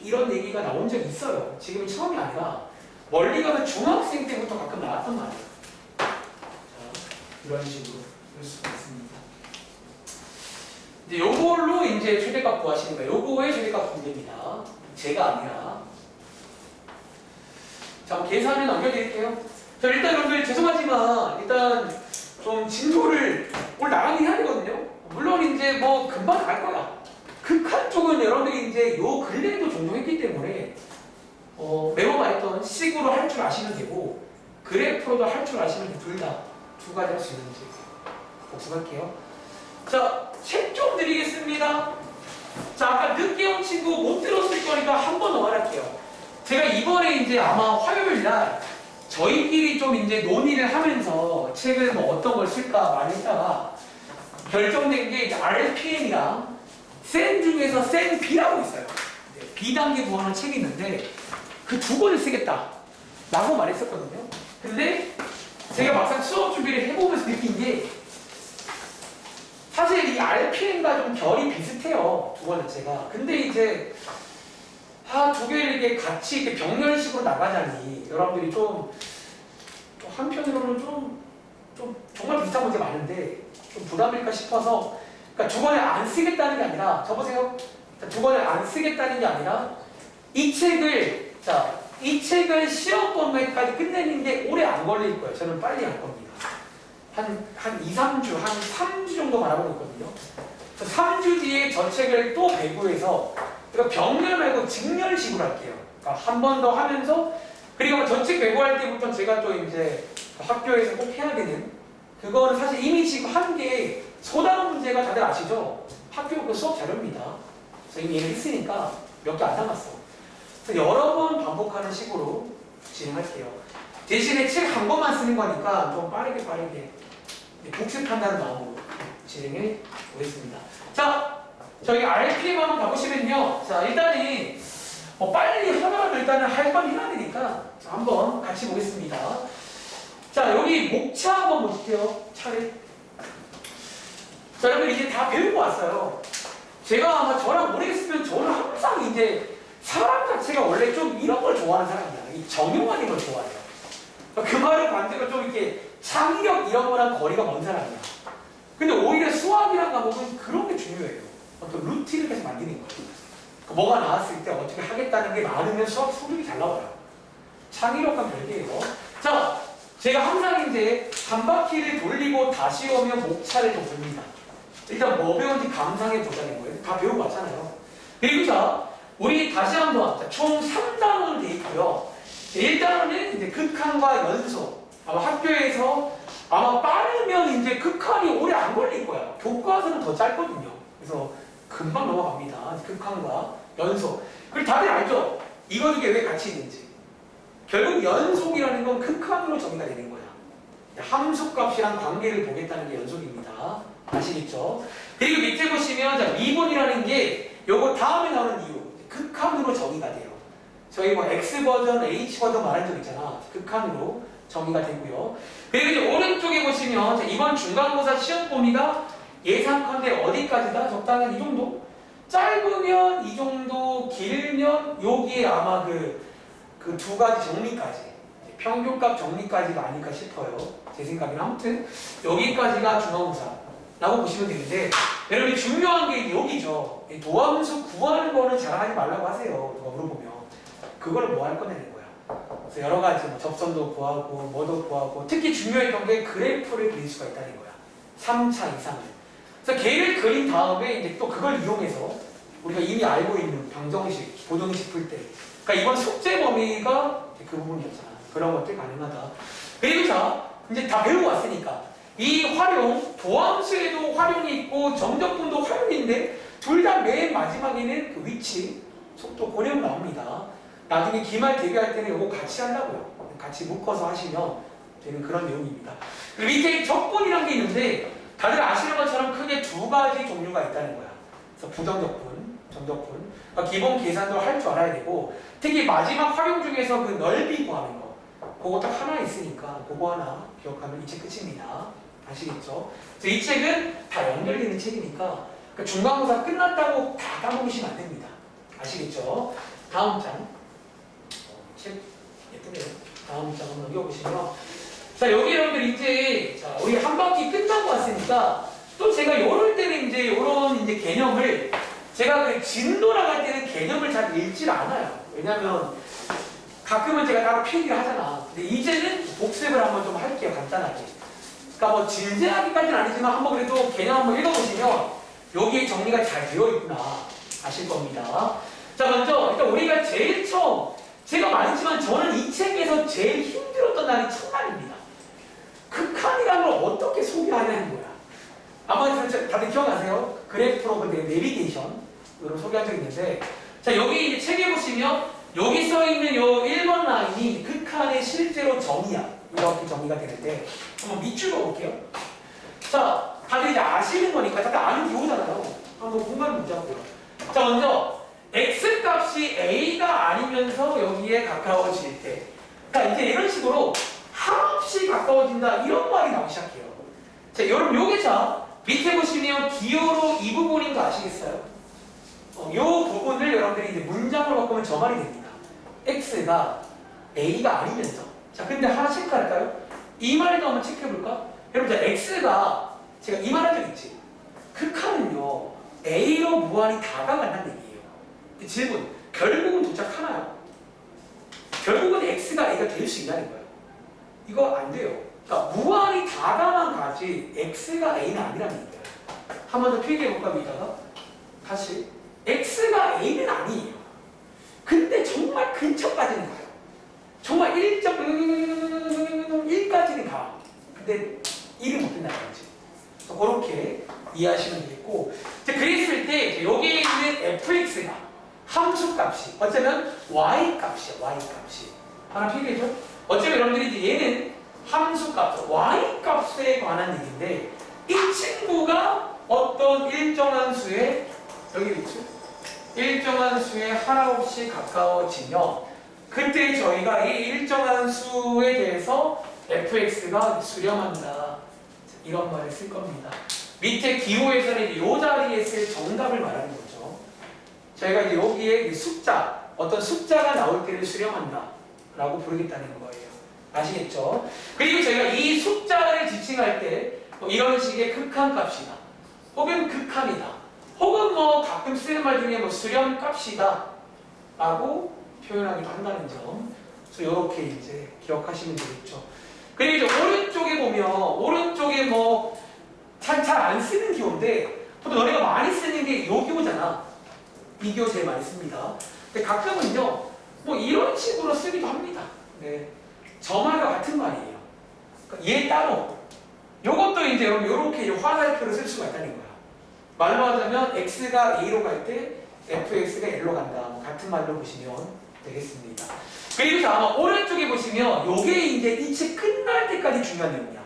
이런 얘기가 나온 적이 있어요. 지금이 처음이 아니라 멀리 가면 중학생 때부터 가끔 나왔단 말이에요. 자, 이런 식으로 볼 수가 있습니다. 이제 요걸로 이제 최대값 구하시는 거예요. 요거의 최대값 문제입니다. 제가 아니라. 자, 계산을 넘겨드릴게요. 자, 일단 여러분들 죄송하지만 일단 좀 진도를 오늘 나가긴 해야 되거든요. 물론 이제 뭐 금방 갈 거야. 극한 쪽은 여러분들이 이제 요 근래에도 종종 했기 때문에 매우 말했던 식으로 할 줄 아시면 되고 그래프로도 할 줄 아시면 돼. 둘 다 두 가지 할 수 있는지 복습할게요. 자, 책 좀 드리겠습니다. 자, 아까 늦게 온 친구 못 들었을 거니까 한 번 더 말할게요. 제가 이번에 이제 아마 화요일 날 저희끼리 좀 이제 논의를 하면서 책을 뭐 어떤 걸 쓸까 많이 했다가 결정된 게 이제 RPM이랑 센 중에서 센 B라고 있어요. B단계 구하는 책이 있는데 그 두 권을 쓰겠다 라고 말했었거든요. 근데 제가 막상 수업 준비를 해보면서 느낀 게 사실 이 RPM과 좀 결이 비슷해요. 두 권 자체가. 근데 이제 두 개를 이렇게 같이 이렇게 병렬식으로 나가자니 여러분들이 좀 한편으로는 좀 정말 비슷한 문제 많은데 좀 부담일까 싶어서 그러니까 두 권을 안 쓰겠다는 게 아니라 저보세요. 두 권을 안 쓰겠다는 게 아니라 이 책을 시험 범위까지 끝내는 게 오래 안 걸릴 거예요. 저는 빨리 할 겁니다. 한 2, 3주, 한 3주 정도 바라보고 있거든요. 3주 뒤에 저 책을 또 배부해서 그러니까 병렬 말고 직렬식으로 할게요. 그러니까 한 번 더 하면서 그리고 저 책 배부할 때부터 제가 또 이제 학교에서 꼭 해야 되는 그거는 사실 이미 지금 한 게 소단원 문제가 다들 아시죠? 학교 그 수업 자료입니다. 그래서 이미 얘를 했으니까 몇 개 안 남았어. 그래서 여러 번 반복하는 식으로 진행할게요. 대신에 책 한 권만 쓰는 거니까 좀 빠르게 복습한다는 마음으로 진행해 보겠습니다. 자, 저희 RPM 한번 가보시면요. 자, 일단은 빨리 하나라도 일단은 할 건 해야 되니까 자, 한번 같이 보겠습니다. 자, 여기 목차 한번 볼게요. 차례. 자, 여러분 이제 다 배우고 왔어요. 제가 아마 저랑 오래 했으면 저는 항상 이제 사람 자체가 원래 좀 이런 걸 좋아하는 사람이야. 이 정형화된 걸 좋아해요. 그 말은 반대로 좀 이렇게 창의력 이런 거랑 거리가 먼 사람이야. 근데 오히려 수학이란 과목은 그런 게 중요해요. 어떤 루틴을 계속 만드는 거예요. 뭐가 나왔을 때 어떻게 하겠다는 게 많으면 수학 성적이 잘 나와요. 창의력과 별개예요. 자, 제가 항상 이제 한 바퀴를 돌리고 다시 오면 목차를 좀 봅니다. 일단 뭐 배운지 감상해 보자는 거예요. 다 배우고 왔잖아요. 그리고 자, 우리 다시 한번 총 3단원으로 돼 있고요. 1단원은 이제 극한과 연소. 아마 학교에서 아마 빠르면 이제 극한이 오래 안 걸릴 거야. 교과서는 더 짧거든요. 그래서 금방 넘어갑니다. 극한과 연소. 그리고 다들 알죠? 이거 두 개 왜 같이 있는지. 결국 연속이라는 건 극한으로 정의가 되는 거야. 함수값이랑 관계를 보겠다는 게 연속입니다. 아시겠죠? 그리고 밑에 보시면 자, 미분이라는 게 요거 다음에 나오는 이유. 극한으로 정의가 돼요. 저희 뭐 X버전, H버전 말한 적 있잖아. 극한으로 정의가 되고요. 그리고 이제 오른쪽에 보시면 자, 이번 중간고사 시험 범위가 예상컨대 어디까지다? 적당한 이 정도? 짧으면 이 정도, 길면 여기에 아마 그 두 가지 정리까지 평균값 정리까지가 아닐까 싶어요. 제 생각에는 아무튼 여기까지가 중간고사라고 보시면 되는데 여러분 중요한 게 여기죠. 도함수 구하는 거는 자랑하지 말라고 하세요. 누가 물어보면 그걸 뭐 할 거냐는 거야. 그래서 여러 가지 뭐 접선도 구하고 뭐도 구하고 특히 중요했던 게 그래프를 그릴 수가 있다는 거야. 3차 이상을. 그래서 걔를 그린 다음에 이제 또 그걸 이용해서 우리가 이미 알고 있는 방정식, 고정식 풀 때 그러니까 이번 숙제 범위가 그 부분이었잖아. 그런 것들 가능하다. 그리고 자, 이제 다 배우고 왔으니까 이 활용, 도함수에도 활용이 있고 정적분도 활용인데 둘 다 맨 마지막에는 그 위치, 속도 고령 나옵니다. 나중에 기말 대비할 때는 이거 같이 하려고요. 같이 묶어서 하시면 되는 그런 내용입니다. 그리고 밑에 적분이라는 게 있는데 다들 아시는 것처럼 크게 두 가지 종류가 있다는 거야. 그래서 부정적분, 정적분. 그러니까 기본 계산도 할 줄 알아야 되고 특히 마지막 활용 중에서 그 넓이 구하는 거 그거 딱 하나 있으니까 그거 하나 기억하면 이 책 끝입니다. 아시겠죠? 그래서 이 책은 다 연결되는 책이니까 그러니까 중간고사 끝났다고 다 까먹으시면 안 됩니다. 아시겠죠? 다음 장. 책 예쁘네요. 다음 장 한번 넘겨보시면 자 여기 여러분들 이제 자 우리 한 바퀴 끝나고 왔으니까 또 제가 이럴 때는 이제 이런 이제 개념을 제가 그 진도 나갈 때는 개념을 잘 읽질 않아요. 왜냐면 가끔은 제가 따로 필기를 하잖아. 근데 이제는 복습을 한번 좀 할게요. 간단하게. 그러니까 뭐 진지하기까지는 아니지만 한번 그래도 개념 한번 읽어보시면 여기에 정리가 잘 되어 있구나 아실 겁니다. 자 먼저 일단 우리가 제일 처음 제가 말했지만 저는 이 책에서 제일 힘들었던 날이 첫날입니다. 극한이라는 걸 어떻게 소개하냐는 거야. 아마 다들 기억나세요? 그래프로 근데 내비게이션으로 소개한 적이 있는데 자 여기 이제 책에 보시면 여기 써있는 요 1번 라인이 극한의 실제로 정의야. 이렇게 정의가 되는데 한번 밑줄 그어볼게요. 자 다들 이제 아시는 거니까 다들 아는 기호잖아요. 한번 공간을 보자고요. 자 먼저 x값이 a가 아니면서 여기에 가까워질 때 그러니까 이제 이런 식으로 한없이 가까워진다 이런 말이 나오기 시작해요. 자 여러분 요게 자 밑에 보시면 기호로 이 부분인 거 아시겠어요? 요 부분을 여러분들이 이제 문장으로 바꾸면 저 말이 됩니다. x가 a가 아니면서 자 근데 하나 체크할까요? 이 말도 한번 체크해볼까? 여러분들 x가 제가 이 말 한 적 있지? 극한은요 a로 무한히 다가간다는 얘기예요. 질문 결국은 도착하나요? 결국은 x가 a가 될 수 있다는 거예요. 이거 안 돼요. 그러니까 무한히 다가만 가지 x가 a는 아니라는 얘기예요. 한 번 더 필기해볼까 위다가 다시 x가 a는 아니에요. 근데 정말 근처까지는 가요. 정말 1.1까지는 가. 근데 1은 못 된다는 거지. 그래서 그렇게 이해하시면 되겠고 이제 그랬을 때 여기에 있는 fx가 함수값이 어쩌면 y값이야. y값이 하나 필기해줘. 어쩌면 여러분들이 이제 얘는 함수값 y값에 관한 얘기인데 이 친구가 어떤 일정한 수에 여기 있죠? 일정한 수에 하나없이 가까워지면 그때 저희가 이 일정한 수에 대해서 fx가 수렴한다 이런 말을 쓸 겁니다. 밑에 기호에서는 이 자리에 쓸 정답을 말하는 거죠. 저희가 이제 여기에 숫자 어떤 숫자가 나올 때를 수렴한다 라고 부르겠다는 거예요. 아시겠죠? 그리고 저희가 이 숫자를 지칭할 때 이런 식의 극한값이다 혹은 극한이다 혹은 뭐 가끔 쓰는 말 중에 뭐 수렴값이다 라고 표현하기도 한다는 점. 그래서 이렇게 이제 기억하시면 되겠죠. 그리고 이제 오른쪽에 보면 오른쪽에 뭐 잘 안 쓰는 기호인데 보통 너네가 많이 쓰는 게 이 기호잖아. 이 기호 제일 많이 씁니다. 근데 가끔은요 뭐 이런 식으로 쓰기도 합니다. 네. 저 말과 같은 말이에요. 그러니까 얘 따로 요것도 이제 여러분 이렇게 화살표를 쓸 수가 있다는 거야. 말로 하자면 x가 a로 갈 때 fx가 l로 간다. 뭐 같은 말로 보시면 되겠습니다. 그리고 아마 오른쪽에 보시면 요게 이제 이 책 끝날 때까지 중요한 내용이야.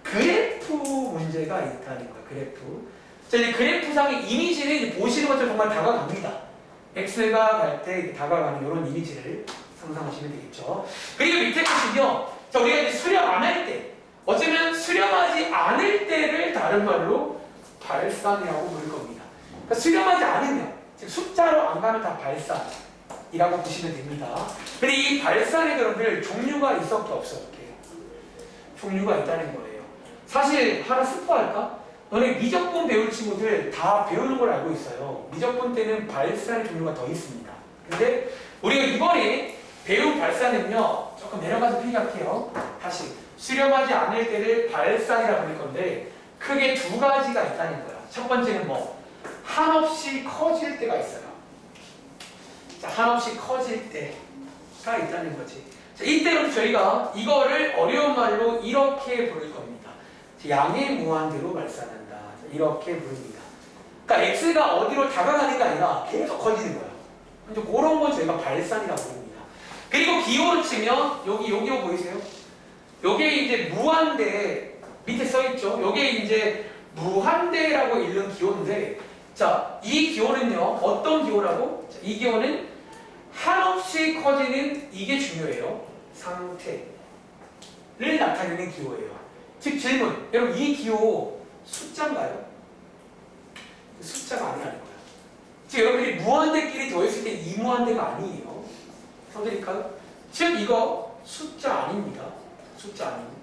그래프 문제가 있다는 거야. 그래프. 자 이제 그래프상의 이미지를 이제 보시는 것처럼 정말 다가갑니다. x가 갈 때 다가가는 이런 이미지를 상상하시면 되겠죠. 그리고 밑에 보시면 자 우리가 이제 수렴 안 할 때 어쩌면 수렴하지 않을 때를 다른 말로 발산이라고 부를 겁니다. 그러니까 수렴하지 않으면 즉 숫자로 안 가면 다 발산이라고 보시면 됩니다. 근데 이 발산의 여러분들 종류가 있었게 없었게 종류가 있다는 거예요. 사실 하나 스포할까? 너네 미적분 배울 친구들 다 배우는 걸 알고 있어요. 미적분 때는 발산의 종류가 더 있습니다. 근데 우리가 이번에 배운 발산은요 조금 내려가서 필기할게요. 다시 수렴하지 않을 때를 발산이라고 부를 건데 크게 두 가지가 있다는 거야. 첫 번째는 뭐 한없이 커질 때가 있어요. 자, 한없이 커질 때가 있다는 거지. 자, 이때는 저희가 이거를 어려운 말로 이렇게 부를 겁니다. 양의 무한대로 발산한다. 이렇게 부릅니다. 그러니까 x가 어디로 다가가는 게 아니라 계속 커지는 거야. 이제 그런 건 저희가 발산이라고 부릅니다. 그리고 기호로 치면 여기 기호 보이세요? 요게 이제 무한대 밑에 써있죠. 요게 이제 무한대라고 읽는 기호인데, 자, 이 기호는요 어떤 기호라고? 자, 이 기호는 한없이 커지는, 이게 중요해요, 상태를 나타내는 기호예요. 즉 질문, 여러분 이 기호 숫자인가요? 숫자가 아니라는 거야. 즉 여러분들이 무한대끼리 더했을 때 이무한대가 아니에요. 성질일까요? 즉 이거 숫자 아닙니다. 숫자 아닙니다.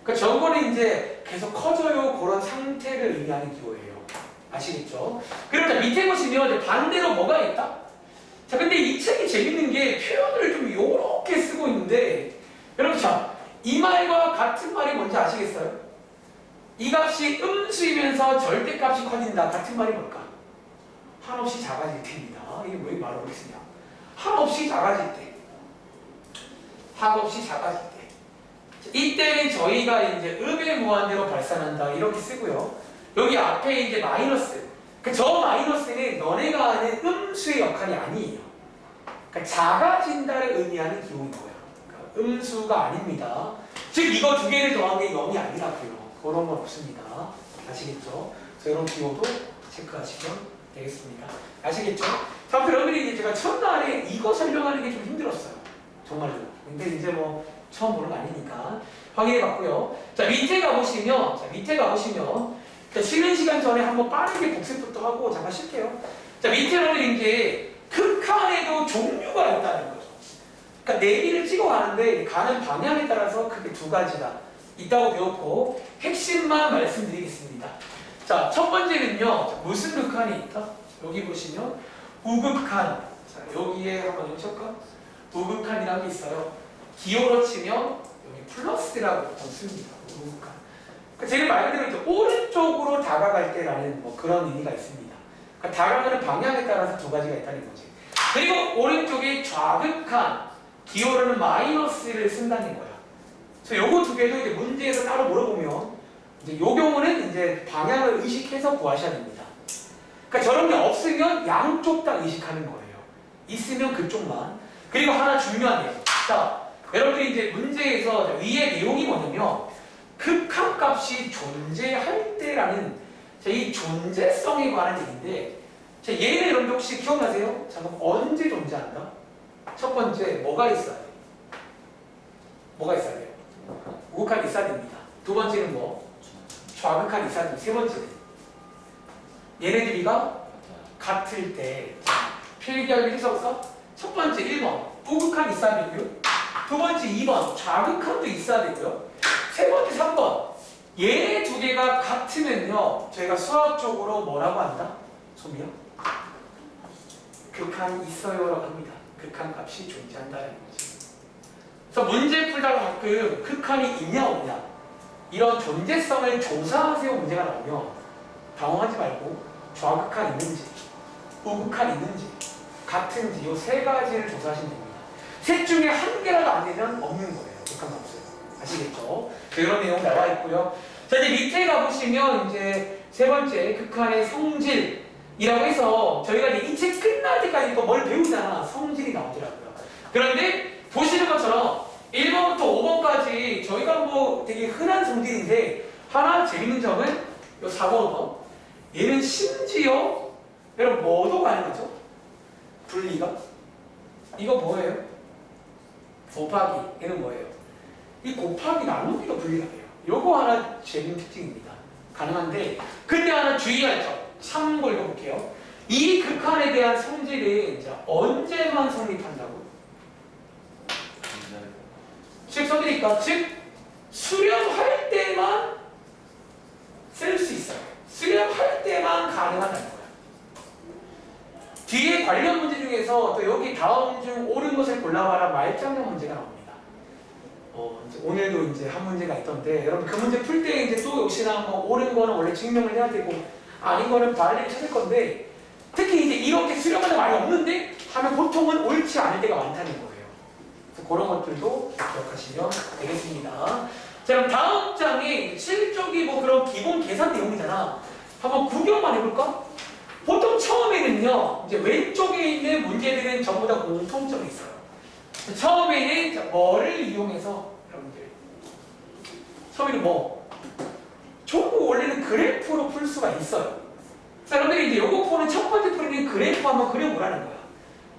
그러니까 저거는 이제 계속 커져요, 그런 상태를 의미하는 기호예요. 아시겠죠? 그럼 자 밑에 보시면 이제 반대로 뭐가 있다? 자 근데 이 책이 재밌는 게 표현을 좀 요렇게 쓰고 있는데, 여러분 자 이 말과 같은 말이 뭔지 아시겠어요? 이 값이 음수이면서 절대값이 커진다. 같은 말이 뭘까? 한없이 작아질 테입니다. 이게 왜 말을 그렇게 쓰냐? 한없이 작아질 때, 한없이 작아질 때, 이때는 저희가 이제 음의 무한대로 발산한다 이렇게 쓰고요. 여기 앞에 이제 마이너스, 저 마이너스는 너네가 아는 음수의 역할이 아니에요. 그러니까 작아진다를 의미하는 기호인 거야. 그러니까 음수가 아닙니다. 즉 이거 두 개를 더한 게 0이 아니라고요. 그런 건 없습니다. 아시겠죠? 이런 기호도 체크하시면 되겠습니다. 아시겠죠? 자, 여러분들이 이제 제가 첫날에 이거 설명하는 게 좀 힘들었어요. 정말로. 근데 이제 뭐 처음 보는 거 아니니까 확인해 봤고요. 자, 밑에 가보시면, 자, 쉬는 시간 전에 한번 빠르게 복습부터 하고 잠깐 쉴게요. 자, 밑에 여러분들이 이제 극한에도 종류가 있다는 거죠. 그러니까 내비를 찍어 가는데 가는 방향에 따라서 크게 두 가지가 있다고 배웠고, 핵심만 말씀드리겠습니다. 자, 첫 번째는요, 무슨 극한이 있다? 여기 보시면 우극한. 자, 여기에 한번 쳐볼까? 우극한이라는 게 있어요. 기호로 치면 여기 플러스라고 보통 씁니다. 우극한. 그러니까 제일 말 그대로 이제 오른쪽으로 다가갈 때라는 뭐 그런 의미가 있습니다. 그러니까 다가가는 방향에 따라서 두 가지가 있다는 거지. 그리고 오른쪽에 좌극한, 기호로는 마이너스를 쓴다는 거야. 그래서 요거 두 개도 이제 문제에서 따로 물어보면 이제 요 경우는 이제 방향을 의식해서 구하셔야 됩니다. 그러니까 저런 게 없으면 양쪽 다 의식하는 거예요. 있으면 그쪽만. 그리고 하나 중요하네요. 자, 여러분들이 이제 문제에서 위의 내용이 뭐냐면 극한값이 존재할 때라는 이 존재성에 관한 얘기인데, 자, 얘는 여러분들 혹시 기억나세요? 자, 그럼 언제 존재한다? 첫 번째 뭐가 있어야 돼? 뭐가 있어야 돼요? 우극한이 있어야 됩니다. 두 번째는 뭐? 좌극한이 있어야 됩니다. 세 번째는 얘네들이가 같을 때. 필기하기 해석사 첫 번째 1번 우극한이 있어야 되고요. 두 번째 2번 좌극한도 있어야 되고요. 세 번째 3번 얘 두 개가 같으면요, 저희가 수학적으로 뭐라고 한다? 소미야? 극한이 있어요라고 합니다. 극한 값이 존재한다는 거지. 그래서 문제 풀다가 가끔 극한이 있냐 없냐 이런 존재성을 조사하세요 문제가 나오면 당황하지 말고 좌극한 있는지 우극한 있는지 같은지 이 세 가지를 조사하시면 됩니다. 셋 중에 한 개라도 안 되면 없는 거예요. 극한 값은. 아시겠죠? 이런 내용 나와 있고요. 자, 이제 밑에 가보시면 이제 세 번째 극한의 성질이라고 해서 저희가 이제 이 책 끝날 때까지 또 뭘 배우잖아. 성질이 나오더라고요. 그런데 보시는 것처럼 1번부터 5번까지 저희가 뭐 되게 흔한 성질인데, 하나 재밌는 점은 이 4번, 5번 얘는 심지어 여러분 뭐도 가능하죠? 분리가? 이거 뭐예요? 곱하기. 얘는 뭐예요? 이 곱하기 나누기도 분리가 돼요. 요거 하나 재밌는 특징입니다. 가능한데, 근데 하나 주의할 점, 참고 읽어볼게요. 이 극한에 대한 성질이 이제 언제만 성립한다고? 즉 성질이니까, 즉 수렴할 때만 쓸 수 있어요. 수렴할 때만 가능하다는 거야. 뒤에 관련 문제 중에서 또 여기 다음 중 옳은 것을 골라봐라 말장난 문제가 나옵니다. 이제 오늘도 이제 한 문제가 있던데, 여러분 그 문제 풀 때 이제 또 역시나 뭐 옳은 거는 원래 증명을 해야 되고 아닌 거는 발리를 찾을 건데, 특히 이제 이렇게 수렴하는 말이 없는데 하면 보통은 옳지 않을 때가 많다는 거예요. 그래서 그런 것들도 기억하시면 되겠습니다. 자, 그럼 다음 장에 실적이 뭐 그런 기본 계산 내용이잖아. 한번 구경만 해볼까? 보통 처음에는요, 이제 왼쪽에 있는 문제들은 전부 다 공통점이 있어요. 처음에는 자, 뭐를 이용해서 여러분들 처음에는 뭐 전부 원래는 그래프로 풀 수가 있어요. 자, 여러분들이 이제 요거 푸는 첫 번째 풀이는 그래프 한번 그려보라는 거야.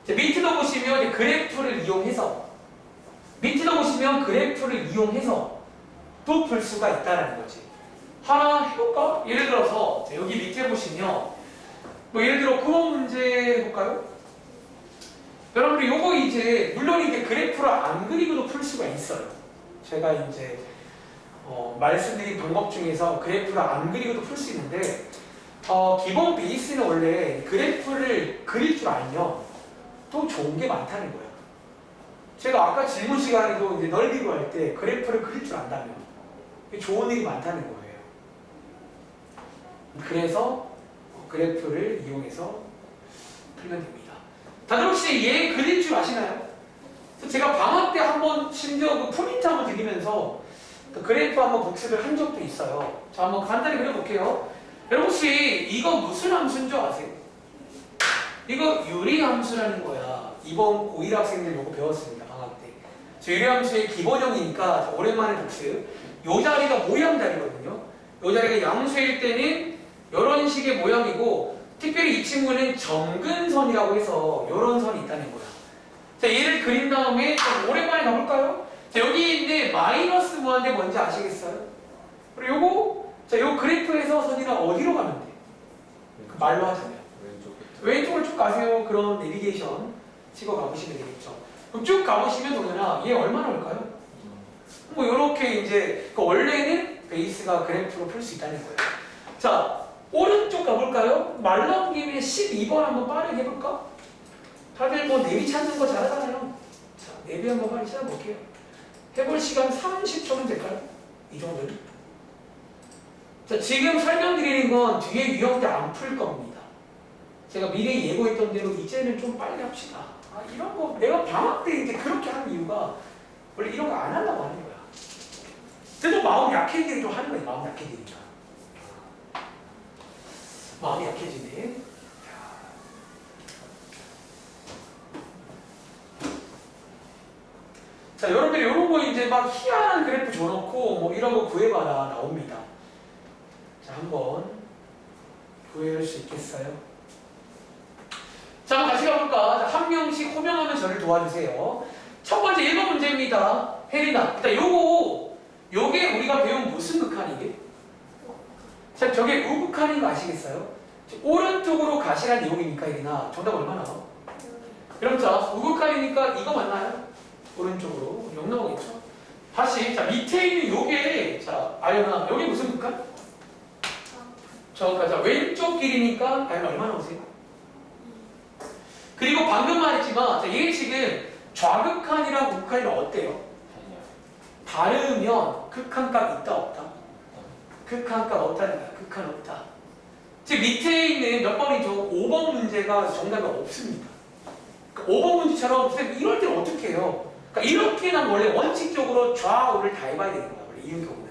자, 밑에도 보시면 이제 그래프를 이용해서 밑에도 보시면 그래프를 이용해서 또 풀 수가 있다는 거지. 하나 해볼까? 예를 들어서 자, 여기 밑에 보시면 뭐 예를 들어 그런 문제 해볼까요? 여러분들 요거 이제 물론 이제 그래프를 안 그리고도 풀 수가 있어요. 제가 이제 말씀드린 방법 중에서 그래프를 안 그리고도 풀 수 있는데 기본 베이스는 원래 그래프를 그릴 줄 알면 또 좋은 게 많다는 거예요. 제가 아까 질문 시간에도 이제 넓이로 할 때 그래프를 그릴 줄 안다면 좋은 일이 많다는 거예요. 그래서 그래프를 이용해서 풀면 됩니다. 다들 혹시 얘 그릴 줄 아시나요? 제가 방학 때 한번 심지어 그 프린트 한번 드리면서 그 그래프 한번 복습을 한 적도 있어요. 자, 한번 간단히 그려볼게요. 여러분 혹시 이거 무슨 함수인 줄 아세요? 이거 유리함수라는 거야. 이번 고1 학생들 요거 배웠습니다. 방학 때. 유리함수의 기본형이니까 오랜만에 복습. 요 자리가 모양 자리거든요. 요 자리가 양수일 때는 이런 식의 모양이고 특별히 이 친구는 점근선이라고 해서 이런 선이 있다는 거야. 자, 얘를 그린 다음에 좀 오랜만에 가볼까요? 자, 여기 있는데 마이너스 무한대 뭔지 아시겠어요? 그리고 요거 자, 요 그래프에서 선이랑 어디로 가면 돼? 그 말로 하자면 왼쪽으로 쭉 가세요. 그런 내비게이션 찍어 가보시면 되겠죠. 그럼 쭉 가보시면 동현아 얘 얼마나 올까요? 뭐 요렇게 이제 그 원래는 베이스가 그래프로 풀 수 있다는 거예요. 자, 오른쪽 가볼까요? 말 나온 김에 12번 한번 빠르게 해볼까? 다들 뭐 내비 찾는 거 잘하잖아요. 자, 내비 한번 빨리 찾아볼게요. 해볼 시간 30초면 될까요? 이 정도는. 자, 지금 설명드리는 건 뒤에 유형때 안 풀 겁니다. 제가 미리 예고했던 대로 이제는 좀 빨리 합시다. 아, 이런 거 내가 방학 때 이제 그렇게 하는 이유가 원래 이런 거 안 하려고 하는 거야. 그래도 마음 약해지게 좀 하는 거야. 마음 약해지니까. 마음이 약해지네. 자, 여러분들이 이런 거 이제 막 희한한 그래프 줘놓고 뭐 이런 거 구해봐라 나옵니다. 자, 한번 구해볼 수 있겠어요? 자, 같이 가볼까? 자, 한 명씩 호명하면 저를 도와주세요. 첫 번째 1번 문제입니다. 혜린아. 자, 요게 우리가 배운 무슨 극한이게? 자, 저게 우극한인 거 아시겠어요? 오른쪽으로 가시란 내용이니까 혜린아. 정답 얼마 나와? 그럼 자, 우극한이니까 이거 맞나요? 오른쪽으로. 0 나오겠죠? 다시. 자, 밑에 있는 요게, 자, 아연아. 요게 무슨 극한? 자, 왼쪽 길이니까 아연아 얼마 나오세요? 그리고 방금 말했지만, 자, 얘 지금 좌극한이랑 우극한이랑 어때요? 다르면 극한값 있다 없다? 극한값 없다는 거야. 극한 없다. 즉 밑에 있는 몇 번이죠? 5번 문제가 정답이 없습니다. 그러니까 5번 문제처럼 선생님 이럴 때는 어떻게 해요? 그러니까 이렇게는 원래 원칙적으로 좌우를 다 해봐야 되는 거야. 원래 이 경우는.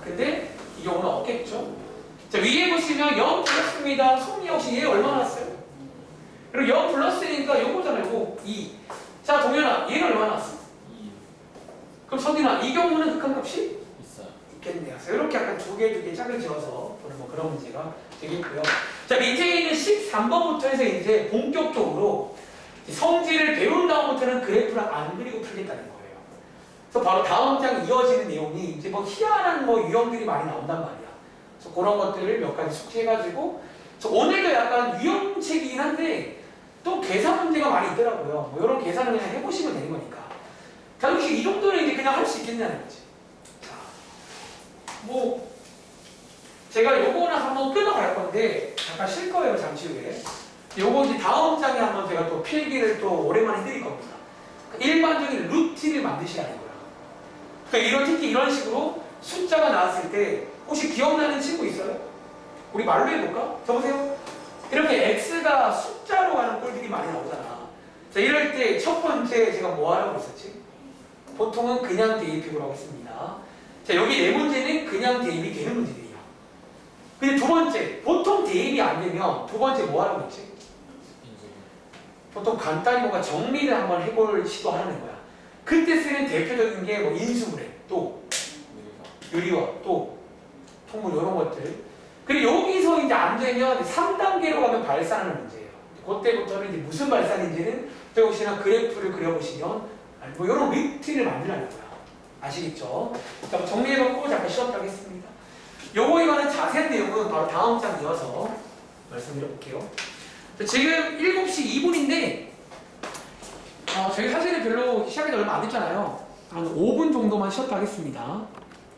근데 이 경우는 없겠죠? 자, 위에 보시면 0 플러스입니다. 손이 혹시 얘 얼마 나왔어요? 그리고 0 플러스니까 요거잖아요. 요거 2. 자, 동현아 얘는 얼마 나왔어? 2 그럼 선인아 이 경우는 극한값이? 있어요. 있겠네요. 그래서 이렇게 약간 두 개 짝을 지어서 보는 뭐 그런 문제가 되겠고요. 자, 밑에 있는 13번부터 해서 이제 본격적으로 성질을 배운 다음부터는 그래프를 안 그리고 풀겠다는 거예요. 그래서 바로 다음 장 이어지는 내용이 이제 뭐 희한한 뭐 유형들이 많이 나온단 말이야. 그래서 그런 것들을 몇 가지 숙지해가지고 오늘도 약간 유형책이긴 한데 또 계산 문제가 많이 있더라고요. 뭐 이런 계산을 그냥 해보시면 되는 거니까. 자, 혹시 이 정도는 이제 그냥 할 수 있겠냐는 거지. 자, 뭐 제가 요거는 한번 끊어갈 건데 잠깐 쉴 거예요. 잠시 후에. 요거 이제 다음 장에 한번 제가 또 필기를 또 오랜만에 해드릴 겁니다. 일반적인 루틴을 만드시라는 거예요. 그러니까 특히 이런 식으로 숫자가 나왔을 때 혹시 기억나는 친구 있어요? 우리 말로 해볼까? 적으세요. 이렇게 X가 숫자로 가는 꼴들이 많이 나오잖아. 자, 이럴 때 첫 번째 제가 뭐 하라고 했었지? 보통은 그냥 대입해보라고 했습니다. 자, 여기 네 문제는 그냥 대입이 되는 문제들이야. 근데 두 번째, 보통 대입이 안 되면 두 번째 뭐 하라고 했지? 보통 간단히 뭔가 정리를 한번 해볼 시도하는 거야. 그때 쓰는 대표적인 게 뭐 인수분해, 또 유리화, 또 통분 이런 것들. 그리고 여기서 이제 안 되면 3단계로 가면 발산하는 문제예요. 그때부터는 이제 무슨 발산인지는 또 혹시나 그래프를 그려보시면 뭐 이런 루틴을 만들라는 거야. 아시겠죠? 자, 뭐 정리해갖고 잠깐 쉬었다겠습니다. 요거에 관한 자세한 내용은 바로 다음 장 이어서 말씀드려볼게요. 지금 7시 2분인데 저희 사실은 별로 시작이 얼마 안 됐잖아요. 한 5분 정도만 쉬었다 하겠습니다.